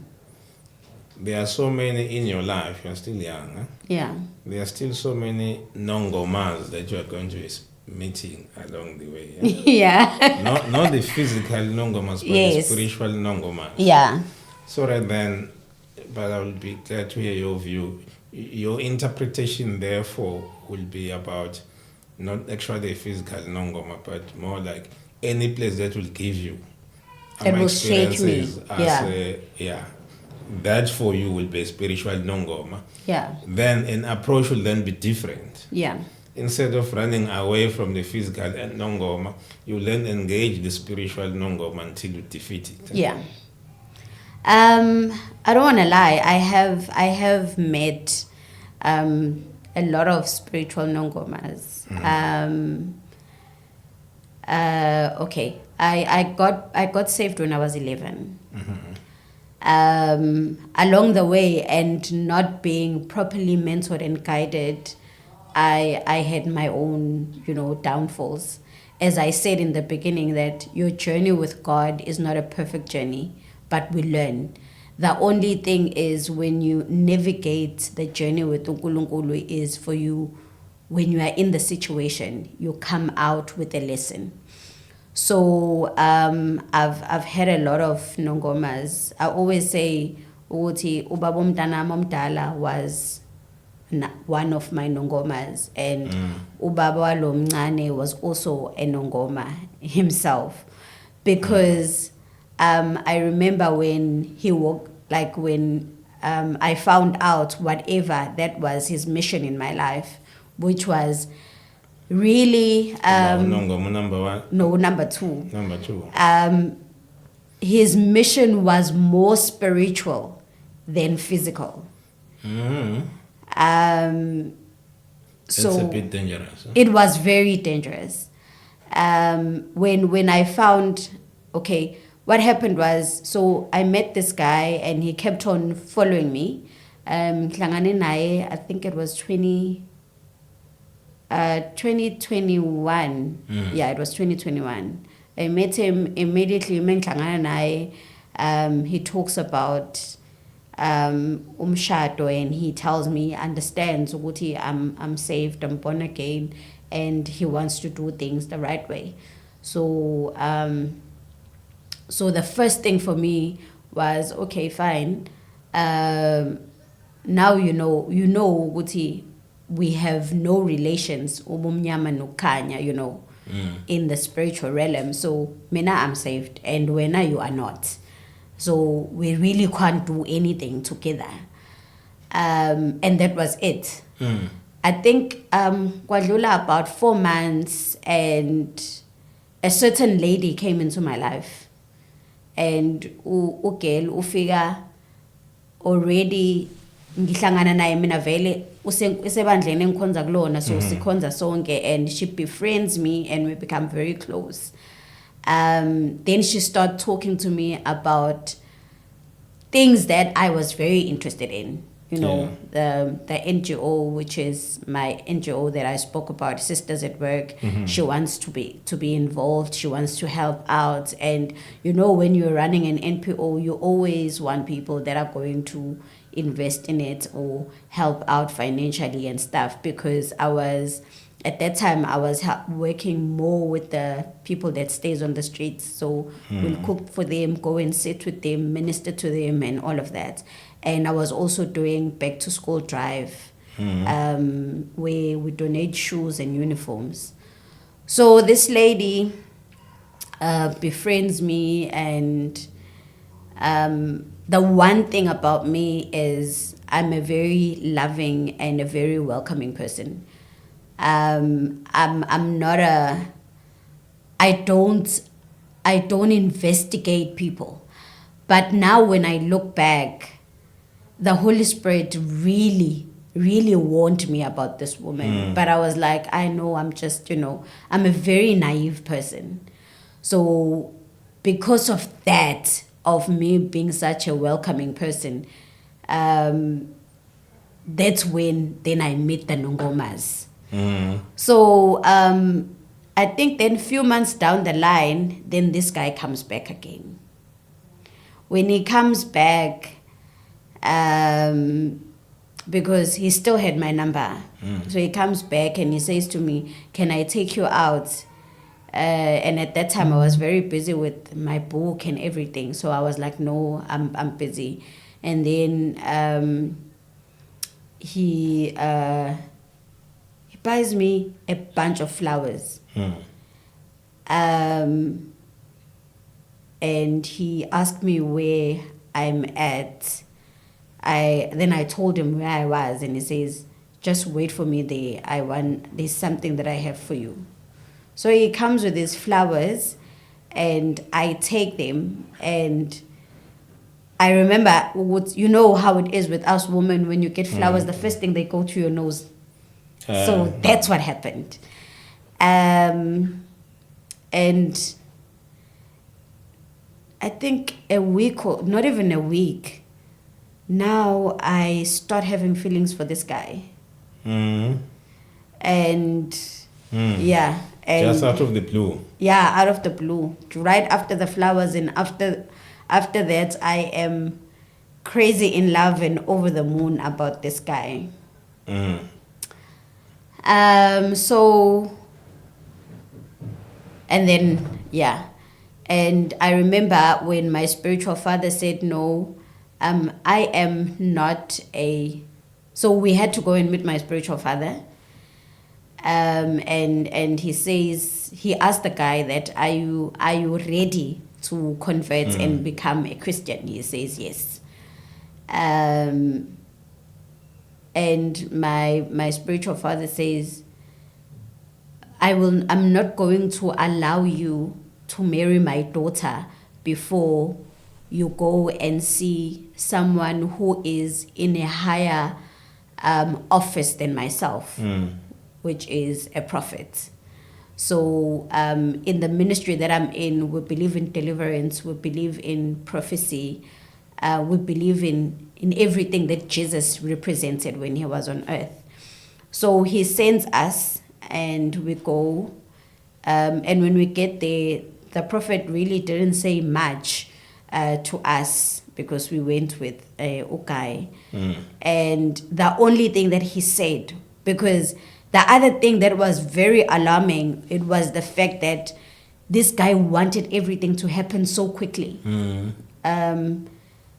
There are so many in your life. You're still young. Huh? Yeah. There are still so many nongomas that you are going to be meeting along the way. Yeah. Yeah. not the physical nongomas, but the spiritual nongomas. Yeah. So that then, but I will be glad to hear your view. Your interpretation, therefore, will be about not actually a physical nongoma, but more like any place that will give you. It will shake me. That for you will be a spiritual nongoma. Yeah. Then an approach will then be different. Yeah. Instead of running away from the physical and nongoma, you then engage the spiritual nongoma until you defeat it. Yeah. I don't want to lie. I have met a lot of spiritual nongomas. Okay. I got saved when I was 11. Along the way, and not being properly mentored and guided, I had my own, downfalls. As I said in the beginning, that your journey with God is not a perfect journey, but we learn. The only thing is, when you navigate the journey with uNkulunkulu, is for you, when you are in the situation, you come out with a lesson. So I've had a lot of nongomas. I always say ukuthi ubaba umntana omdala was one of my nongomas, and ubaba walo mncane was also a nongoma himself, because I remember when he walked, like when I found out whatever that was his mission in my life, which was really number one? No, number two. Number two. His mission was more spiritual than physical. So a bit dangerous. Huh? It was very dangerous. When I found, okay, what happened was, so I met this guy and he kept on following me. I think it was 2021. Yeah, it was 2021. I met him immediately. He talks about umshado, and he tells me, understands ukuthi I'm saved, I'm born again, and he wants to do things the right way. So so the first thing for me was, okay, fine. Now you know ukuthi we have no relations, ubumnyama nokhanya, in the spiritual realm. So mina I'm saved and wena you are not. So we really can't do anything together. And that was it. I think kwadlula about 4 months, and a certain lady came into my life, and ugel ufika already ngihlangana naye mina vele usebandleni engikhonza kulona, so sikhonza sonke, and she befriends me and we become very close. Then she started talking to me about things that I was very interested in. The NGO, which is my NGO that I spoke about, Sisters at Work. She wants to be involved. She wants to help out. And when you're running an NPO, you always want people that are going to invest in it or help out financially and stuff. Because at that time, I was working more with the people that stays on the streets. So we'll cook for them, go and sit with them, minister to them, and all of that. And I was also doing back to school drive, where we donate shoes and uniforms. So this lady befriends me, and the one thing about me is I'm a very loving and a very welcoming person. I'm not I don't investigate people. But now when I look back, the Holy Spirit really, really warned me about this woman. But I was like, I know, I'm just, I'm a very naive person. So because of that, of me being such a welcoming person, that's when then I met the Nongomas. So I think then a few months down the line, then this guy comes back again. When he comes back, because he still had my number. So he comes back and he says to me, can I take you out? And at that time I was very busy with my book and everything. So I was like, no, I'm busy. And then he buys me a bunch of flowers. And he asked me where I'm at. Then I told him where I was, and he says, just wait for me there. There's something that I have for you. So he comes with his flowers, and I take them, and I remember, how it is with us women, when you get flowers, the first thing they go to your nose. So that's what happened. And I think a week, or not even a week, now I start having feelings for this guy. And yeah. And just out of the blue. Yeah, out of the blue. Right after the flowers, and after that, I am crazy in love and over the moon about this guy. So, and then, yeah. And I remember when my spiritual father said, no, I am not so we had to go and meet my spiritual father. And he says, he asked the guy that, are you ready to convert and become a Christian? He says, yes. And my spiritual father says, I'm not going to allow you to marry my daughter before you go and see someone who is in a higher office than myself, which is a prophet. So in the ministry that I'm in, we believe in deliverance, we believe in prophecy, we believe in everything that Jesus represented when he was on earth. So he sends us, and we go, and when we get there, the prophet really didn't say much to us. because we went with Ukai. And the only thing that he said, because the other thing that was very alarming, it was the fact that this guy wanted everything to happen so quickly.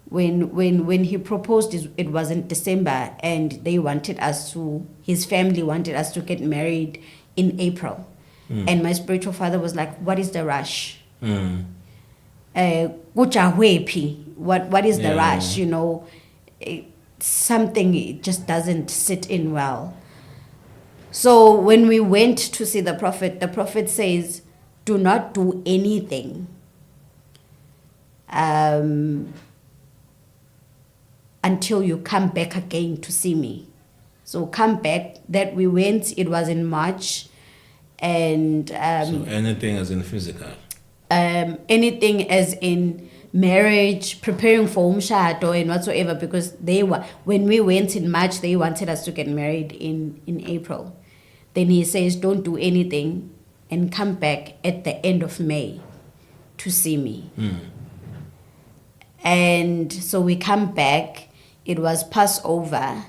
When he proposed, it was in December, and his family wanted us to get married in April. And my spiritual father was like, what is the rush? What is the rush? Something, it just doesn't sit in well. So when we went to see the prophet says, do not do anything until you come back again to see me. So come back. That we went, it was in March. And so anything as in physical? Anything as in marriage, preparing for umshado and whatsoever, because when we went in March, they wanted us to get married in April. Then he says, don't do anything and come back at the end of May to see me. And so we come back. It was Passover.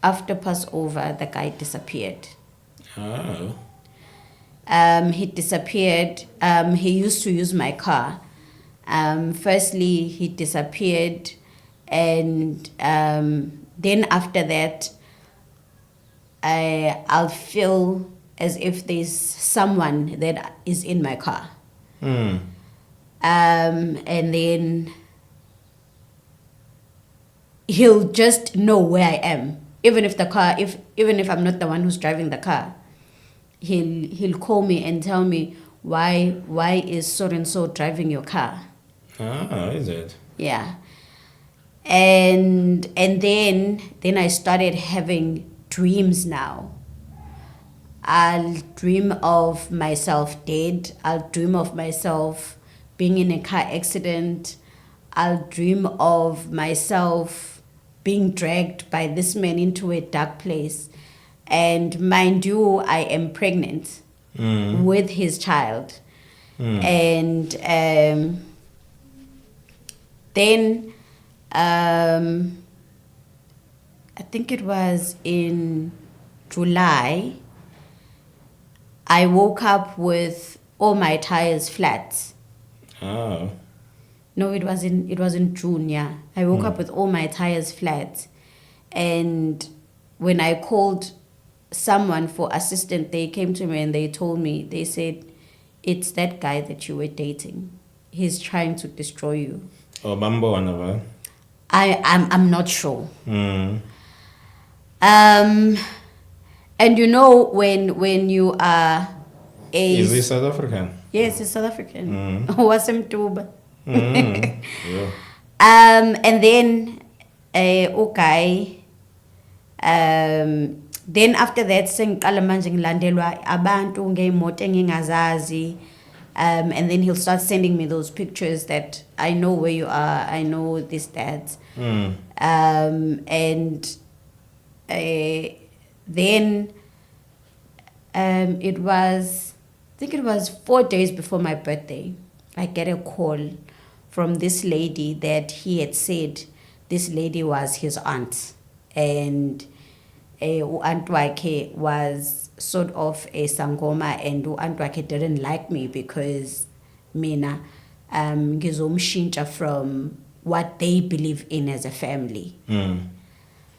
After Passover, the guy disappeared. Oh. He disappeared. He used to use my car. Firstly, he disappeared, and then after that, I'll feel as if there's someone that is in my car. And then he'll just know where I am, even if I'm not the one who's driving the car. He'll call me and tell me why is so and so driving your car. Is it? Yeah. And then I started having dreams now. I'll dream of myself dead. I'll dream of myself being in a car accident. I'll dream of myself being dragged by this man into a dark place. And mind you, I am pregnant with his child. And then I think it was in July, I woke up with all my tires flat. Oh. No, it was in June, yeah. I woke up with all my tires flat. And when I called someone for assistance, they came to me and they told me, they said, it's that guy that you were dating. He's trying to destroy you. Oh, Bambo Anava. I'm not sure. And when you are Is he South African? Yes, he's South African. Wasem Tuba. Yeah. And then okay. Then after that, sengiqala manje ngilandelwa abantu ngeimoto engingazazi. And then he'll start sending me those pictures that I know where you are, I know this, that. And then it was 4 days before my birthday, I get a call from this lady that he had said this lady was his aunt. And aunt wake was sort of a sangoma, and aunt wake didn't like me because mina ngizomshintsha from what they believe in as a family.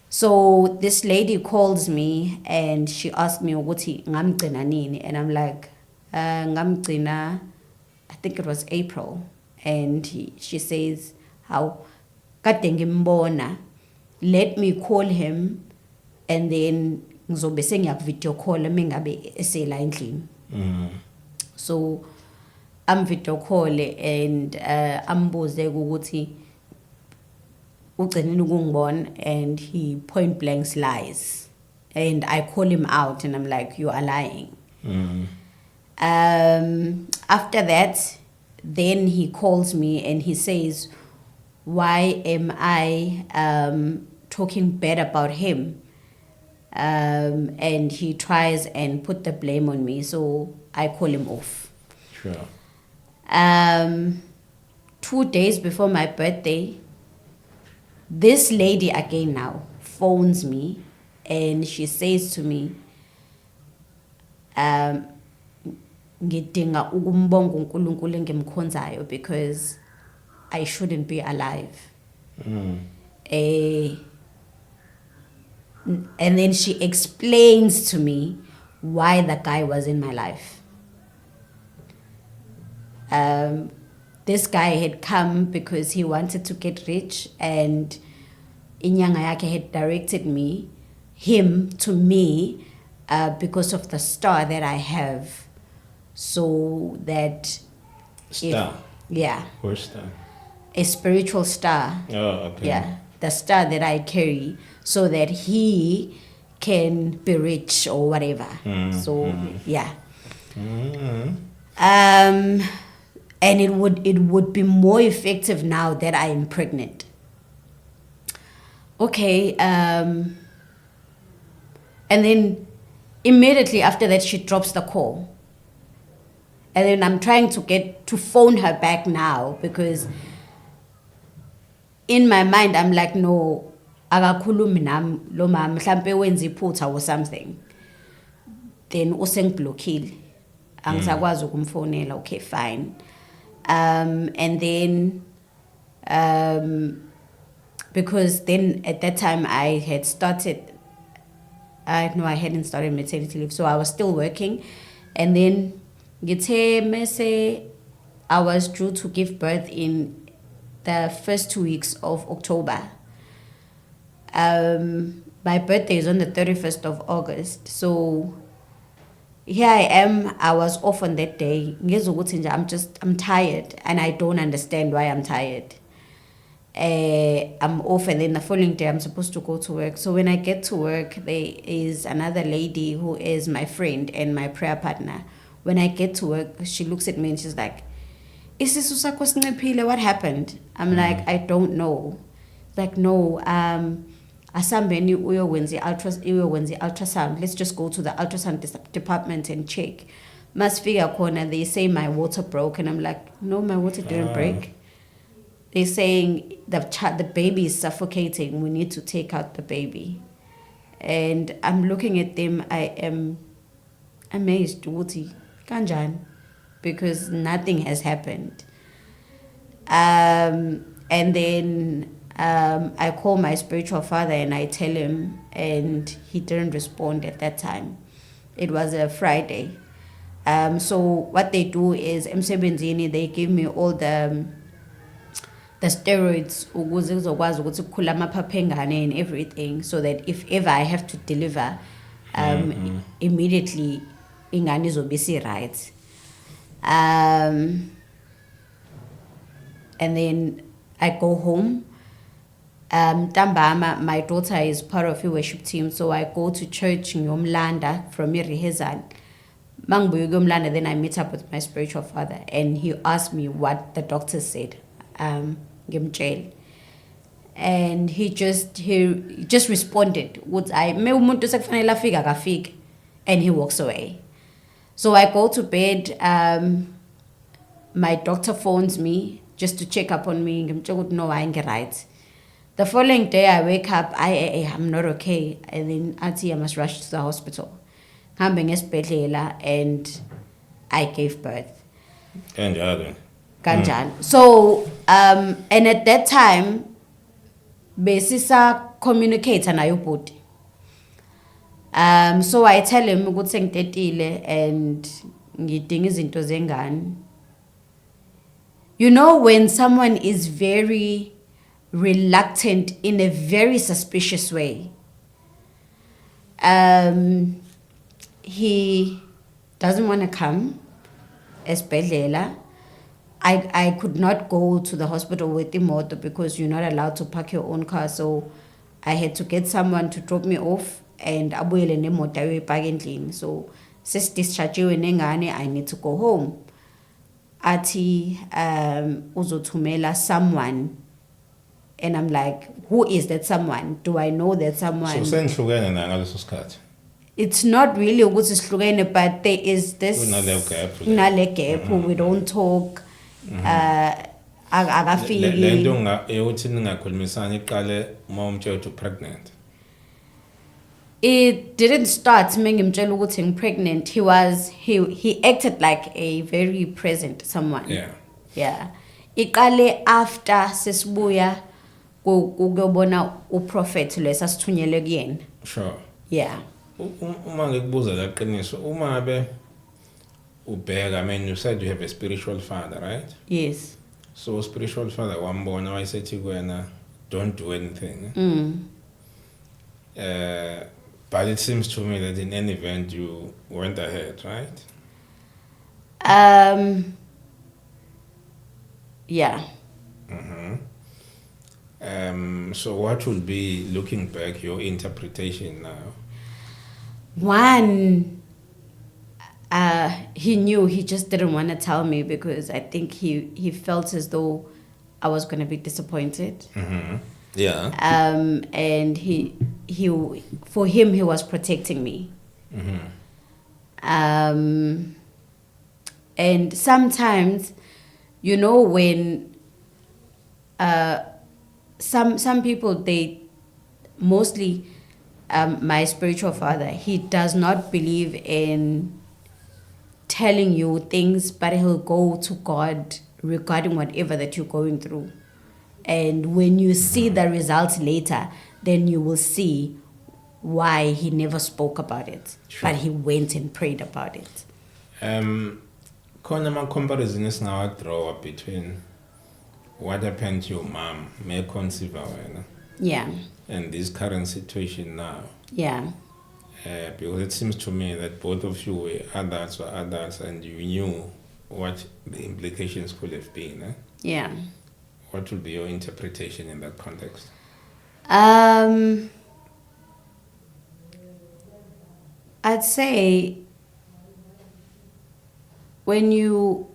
So this lady calls me and she asked me ukuthi ngamgcina nini, and I'm like ngamgcina, I think it was April. And she says, how kade ngimbona, let me call him and then ngizobe sengiyaku-video call mengabe esela endlini. So I'm video call and ambuze ukuthi ugcinile ukungibona, and he point blank lies. And I call him out and I'm like, you are lying. After that, then he calls me and he says, why am I talking bad about him? And he tries and put the blame on me, so I call him off. Sure. 2 days before my birthday, This lady again now phones me and she says to me, ngidinga ukumbonga uNkulunkulu engimkhonzayo because I shouldn't be alive. And then she explains to me why the guy was in my life. This guy had come because he wanted to get rich, and inyanga yake had directed him to me because of the star that I have, so that Star. Yeah, Which star? a spiritual star. Oh, okay. Yeah, the star that I carry, so that he can be rich or whatever. So yeah. And it would be more effective now that I am pregnant. Okay. And then immediately after that, she drops the call. And then I'm trying to phone her back now, because in my mind I'm like, no, akakhulumi nami lo mama mhlambe wenza iphutha or something. Then usengiblockile. Angisakwazi ukumfonela. Okay, fine. And then because then at that time I hadn't started maternity leave, so I was still working. And then I was due to give birth in the first 2 weeks of October. My birthday is on the 31st of August. So here I am. I was off on that day. I'm tired and I don't understand why I'm tired. I'm off, and then the following day I'm supposed to go to work. So when I get to work, there is another lady who is my friend and my prayer partner. When I get to work, she looks at me and she's like, what happened? I'm like, I don't know. Like, no, asambeni uyowenza ultrasound. Let's just go to the ultrasound department and check. Masifika khona, they say my water broke, and I'm like, no, my water didn't break. They're saying the baby is suffocating. We need to take out the baby. And I'm looking at them. I am amazed. Wuti kanjani, because nothing has happened. And then I call my spiritual father and I tell him, and he didn't respond at that time. It was a Friday. So what they do is emsebenzini, they give me all the steroids ukuze kuzokwazi ukuthi kukhule amaphaphu engane and everything, so that if ever I have to deliver, immediately ingane izobe right. And then I go home. Tambama, my daughter is part of a worship team, so I go to church in Yomlanda from Irihezan. Mangbuyu Yomlanda, then I meet up with my spiritual father, and he asked me what the doctor said. Jail. And he just responded, and he walks away. So I go to bed. My doctor phones me just to check up on me. The following day I wake up, I'm not okay, and then I must rush to the hospital. And I gave birth. So and at that time besisa communicate nayo body. So I tell him ukuthi ngidedile and ngidinga izinto zengane. You know, when someone is very reluctant in a very suspicious way, he doesn't want to come esibhedlela. I could not go to the hospital with imoto because you're not allowed to park your own car. So I had to get someone to drop me off and abuyele nemoto ayoyipaka endlini. So sesidischargiwe nengane, I need to go home. Athi uzothumela someone, and I'm like, who is that someone? Do I know that someone? So senihlukene na ngaleso sikhathi. It's not really ukuthi sihlukene, but there is this Kunale gap. We don't talk. akafiki lento eyokuthi ningakhulumisana iqale uma umtshela ukuthi pregnant. It didn't start mengimtshela ukuthi pregnant. He acted like a very present someone. Yeah. Iqale after sesibuya ukuyobona uprofet lesasithunyelwe kuyena. Sure. Yeah. Uma ngikubuza la Qiniso, uma abe ubheka, I mean, you said you have a spiritual father, right? Yes. So spiritual father wambona wayesethi kuwena don't do anything. But it seems to me that in any event you went ahead, right? Yeah. So what would be, looking back, your interpretation now? One, he knew, he just didn't want to tell me because I think he felt as though I was going to be disappointed. Yeah. And he for him, he was protecting me. And sometimes, you know, when some people, they mostly my spiritual father, he does not believe in telling you things, but he'll go to God regarding whatever that you're going through. And when you see the results later, then you will see why he never spoke about it, but he went and prayed about it. Khona ama comparison esingawa-draw between what happened to your mom, may conceive wena, and this current situation now. Yeah. Because it seems to me that both of you were adults and you knew what the implications could have been. Yeah. What would be your interpretation in that context? I'd say when you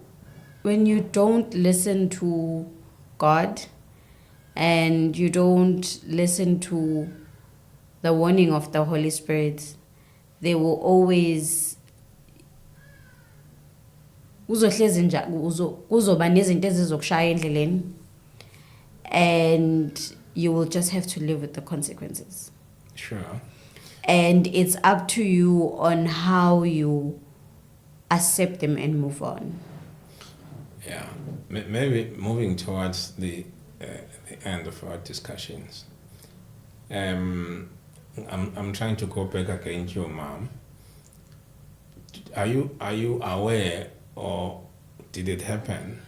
don't listen to God and you don't listen to the warning of the Holy Spirit, they will always kuzoba nezinto ezizokushaya endleleni, and you will just have to live with the consequences. Sure. And it's up to you on how you accept them and move on. Yeah, maybe moving towards the end of our discussions. I'm trying to go back again to your mom. Are you aware, or did it happen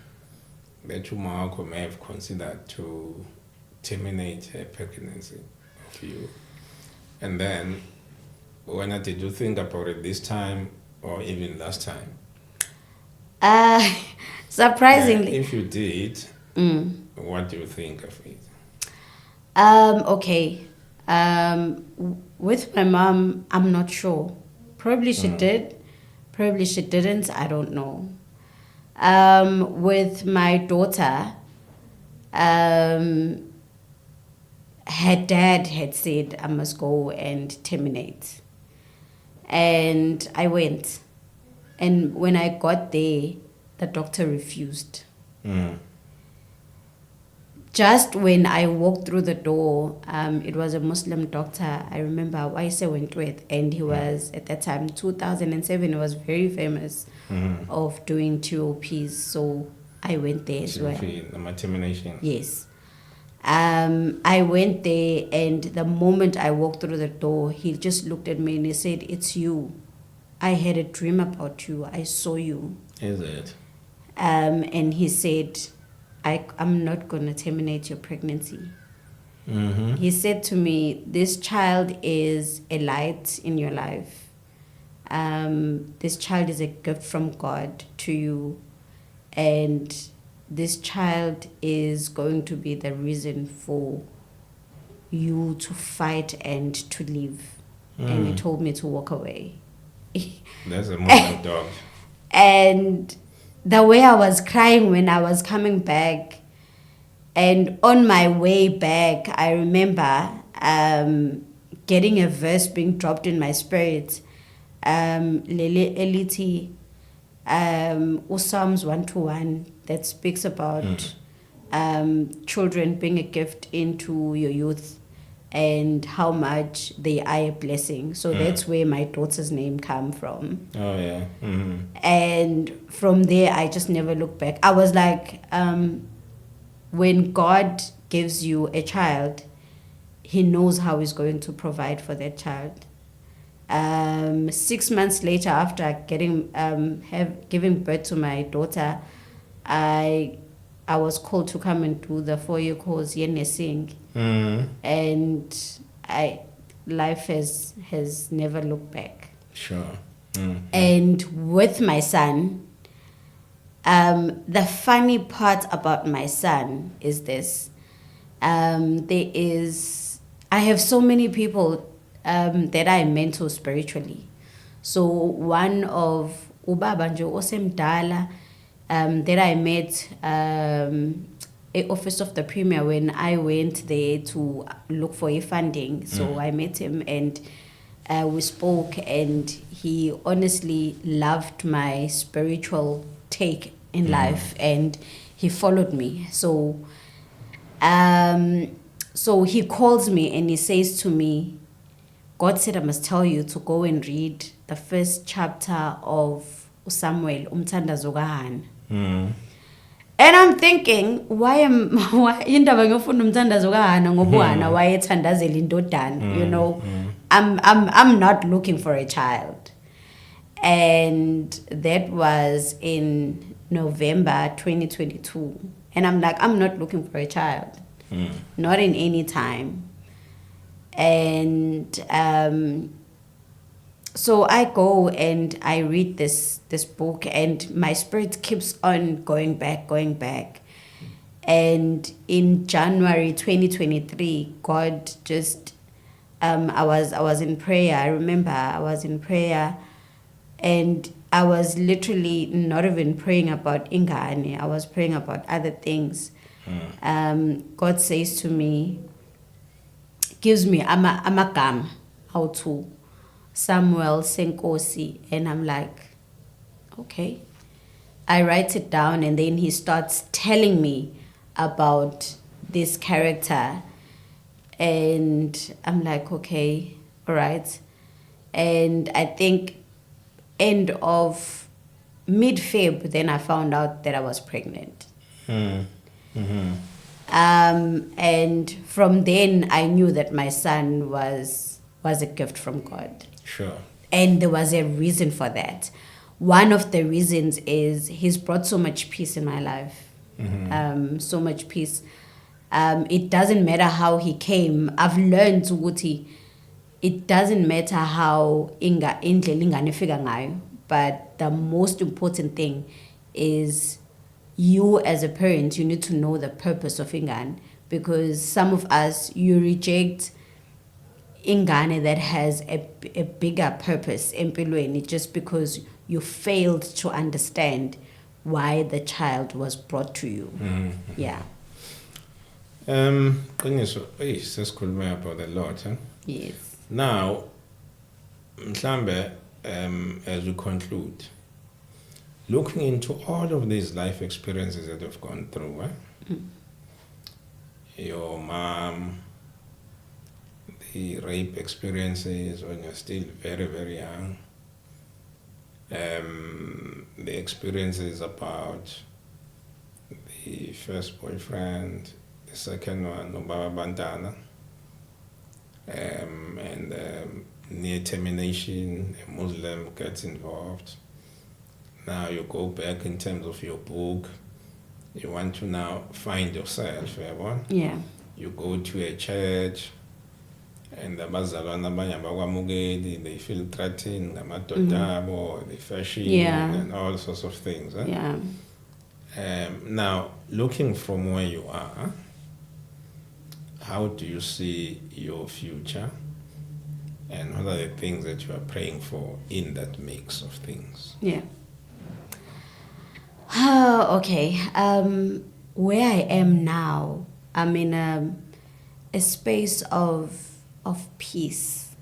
that your mom may have considered to terminate her pregnancy of you? And then, when did you think about it this time or even last time? Surprisingly. If you did, what do you think of it? Okay. With my mom, I'm not sure. Probably she did. Probably she didn't. I don't know. With my daughter, her dad had said I must go and terminate. And I went. And when I got there, the doctor refused. Just when I walked through the door, it was a Muslim doctor. I remember Waise went with, and he was, at that time, 2007, he was very famous of doing TOPs. So I went there as well. Termination. Yes. I went there, and the moment I walked through the door, he just looked at me and he said, "It's you. I had a dream about you. I saw you." Is it? And he said, I'm not going to terminate your pregnancy. He said to me, "This child is a light in your life. This child is a gift from God to you. And this child is going to be the reason for you to fight and to live." And he told me to walk away. That's a Muslim dog. And the way I was crying when I was coming back, and on my way back, I remember getting a verse being dropped in my spirit. Lele Eliti, Psalms 1:1, that speaks about children being a gift into your youth and how much they are a blessing. So that's where my daughter's name come from. Oh, yeah. Mm-hmm. And from there, I just never looked back. I was like, when God gives you a child, He knows how He's going to provide for that child. 6 months later, after giving birth to my daughter, I was called to come and do the 4-year course in nursing, and life has never looked back. Sure. And with my son, the funny part about my son is this: I have so many people that I mentor spiritually. So one of ubaba nje osemdala that I met at office of the premier when I went there to look for a funding. So I met him and we spoke, and he honestly loved my spiritual take in life, and he followed me. So he calls me and he says to me, God said I must tell you to go and read the first chapter of Samuel, Umthandazo kaHana. And I'm thinking, why indaba ngiyofunda umthandazo kaHana ngoba uHana wayethandazela indodana, you know. I'm not looking for a child. And that was in November 2022. And I'm like, I'm not looking for a child. Not in any time. And so I go and I read this book, and my spirit keeps on going back. And in January 2023, God just I was in prayer. I remember I was in prayer, and I was literally not even praying about ingane. I was praying about other things. God says to me, gives me amagama, how to Samuel Senkosi, and I'm like, okay. I write it down, and then he starts telling me about this character, and I'm like, okay, all right. And I think end of mid-Feb, then I found out that I was pregnant. And from then I knew that my son was a gift from God. Sure. And there was a reason for that. One of the reasons is he's brought so much peace in my life. So much peace. It doesn't matter how he came. I've learned ukuthi it doesn't matter how indlela ingane ifika ngayo, but the most important thing is you as a parent, you need to know the purpose of ingane, because some of us, you reject ingane that has a bigger purpose empilweni just because you failed to understand why the child was brought to you. Yeah. Qiniso, sesikhulume about a lot, huh? Yes. Now, mhlambe, as we conclude, looking into all of these life experiences that you've gone through, your mom, the rape experiences when you're still very, very young, the experiences about the first boyfriend, the second one, Ubaba Bantana, and near termination, a Muslim gets involved. Now you go back in terms of your book, you want to now find yourself, yeah. You go to a church, and the bazalwana abanye abakwamukeli, they feel threatened, ngamadodabo, they fashion, and all sorts of things. Yeah. Now, looking from where you are, how do you see your future? And what are the things that you are praying for in that mix of things? Yeah. Okay. Where I am now, I'm in a space of peace.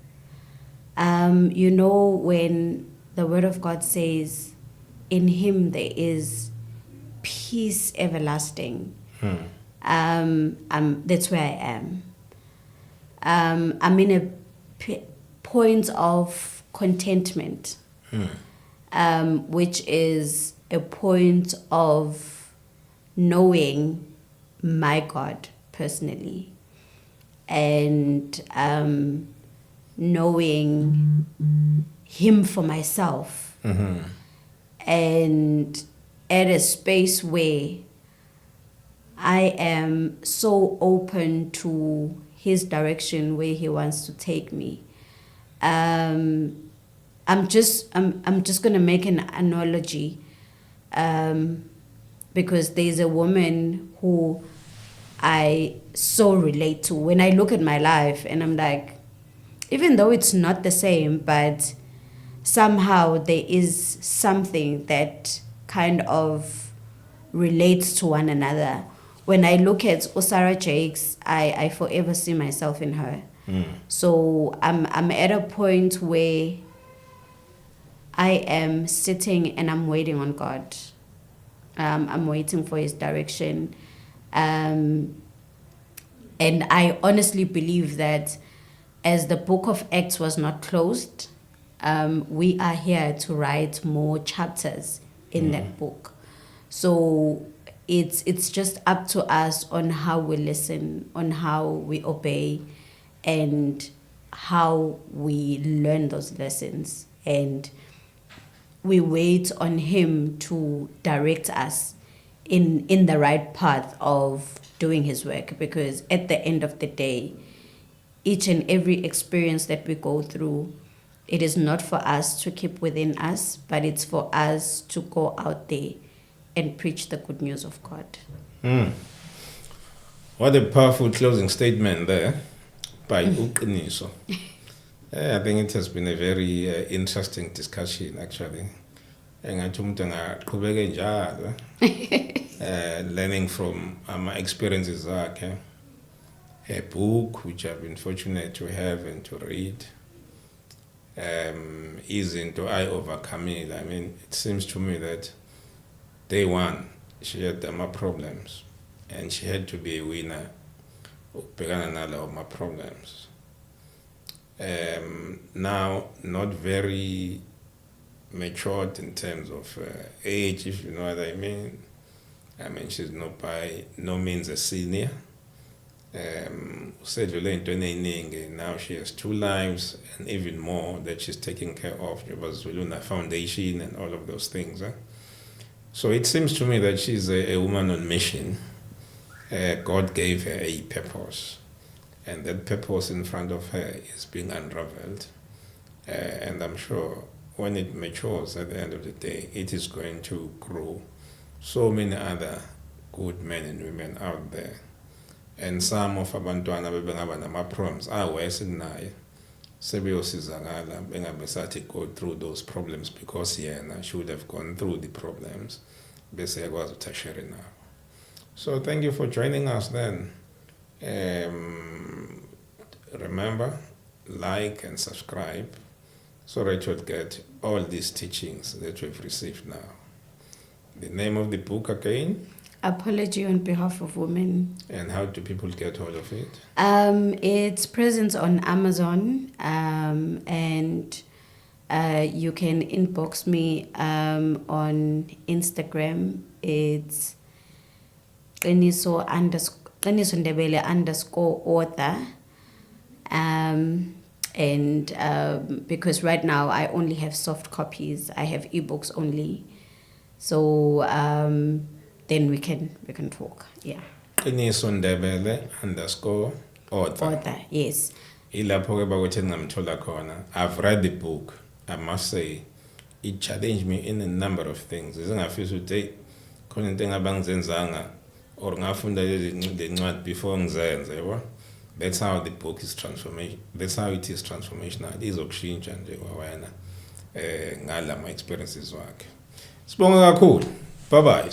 You know, when the Word of God says, in Him there is peace everlasting. that's where I am. I'm in a point of contentment, which is a point of knowing my God personally, and knowing Him for myself, and at a space where I am so open to His direction, where He wants to take me. I'm just gonna make an analogy, because there's a woman who I so relate to when I look at my life, and I'm like, even though it's not the same, but somehow there is something that kind of relates to one another. When I look at Osara Jakes, I forever see myself in her. So I'm at a point where I am sitting and I'm waiting on God. I'm waiting for His direction. And I honestly believe that as the book of Acts was not closed, we are here to write more chapters in that book. So it's just up to us on how we listen, on how we obey, and how we learn those lessons. And we wait on Him to direct us in the right path of doing His work, because at the end of the day, each and every experience that we go through, it is not for us to keep within us, but it's for us to go out there and preach the good news of God. What a powerful closing statement there by Qiniso. I think it has been a very interesting discussion, actually. Learning from my experiences, a book which I've been fortunate to have and to read. Isn't I overcome it? I mean, it seems to me that day one she had my problems, and she had to be a winner. My problems. Now, not very matured in terms of age, if you know what I mean. I mean, she's not by no means a senior. Now she has 2 lives and even more that she's taking care of. There was Zuluna Foundation and all of those things. So it seems to me that she's a woman on mission. God gave her a purpose, and that purpose in front of her is being unraveled. And I'm sure when it matures at the end of the day, it is going to grow so many other good men and women out there. And some of abantwana bebengaba nama-problems awese naye sebeyosizakala bengabe sathi go through those problems, because yena she would have gone through the problems bese yakwazi ukuthi ashare nabo. So thank you for joining us then. Remember, like and subscribe so that you'll get all these teachings that we've received now. The name of the book again? Apology on Behalf of Women. And how do people get hold of it? It's present on Amazon, and you can inbox me on Instagram. It's Qiniso Ndebele _author. And because right now I only have soft copies, I have ebooks only. So then we can talk. Yeah. Qiniso Ndebele _author. Author, yes. I've read the book. I must say, it challenged me in a number of things. Or before that's how the book is transformation. That's how it is transformational. It is okushintsha nje wawena ngala my experiences wakhe. Sibonga kakhulu. Bye bye.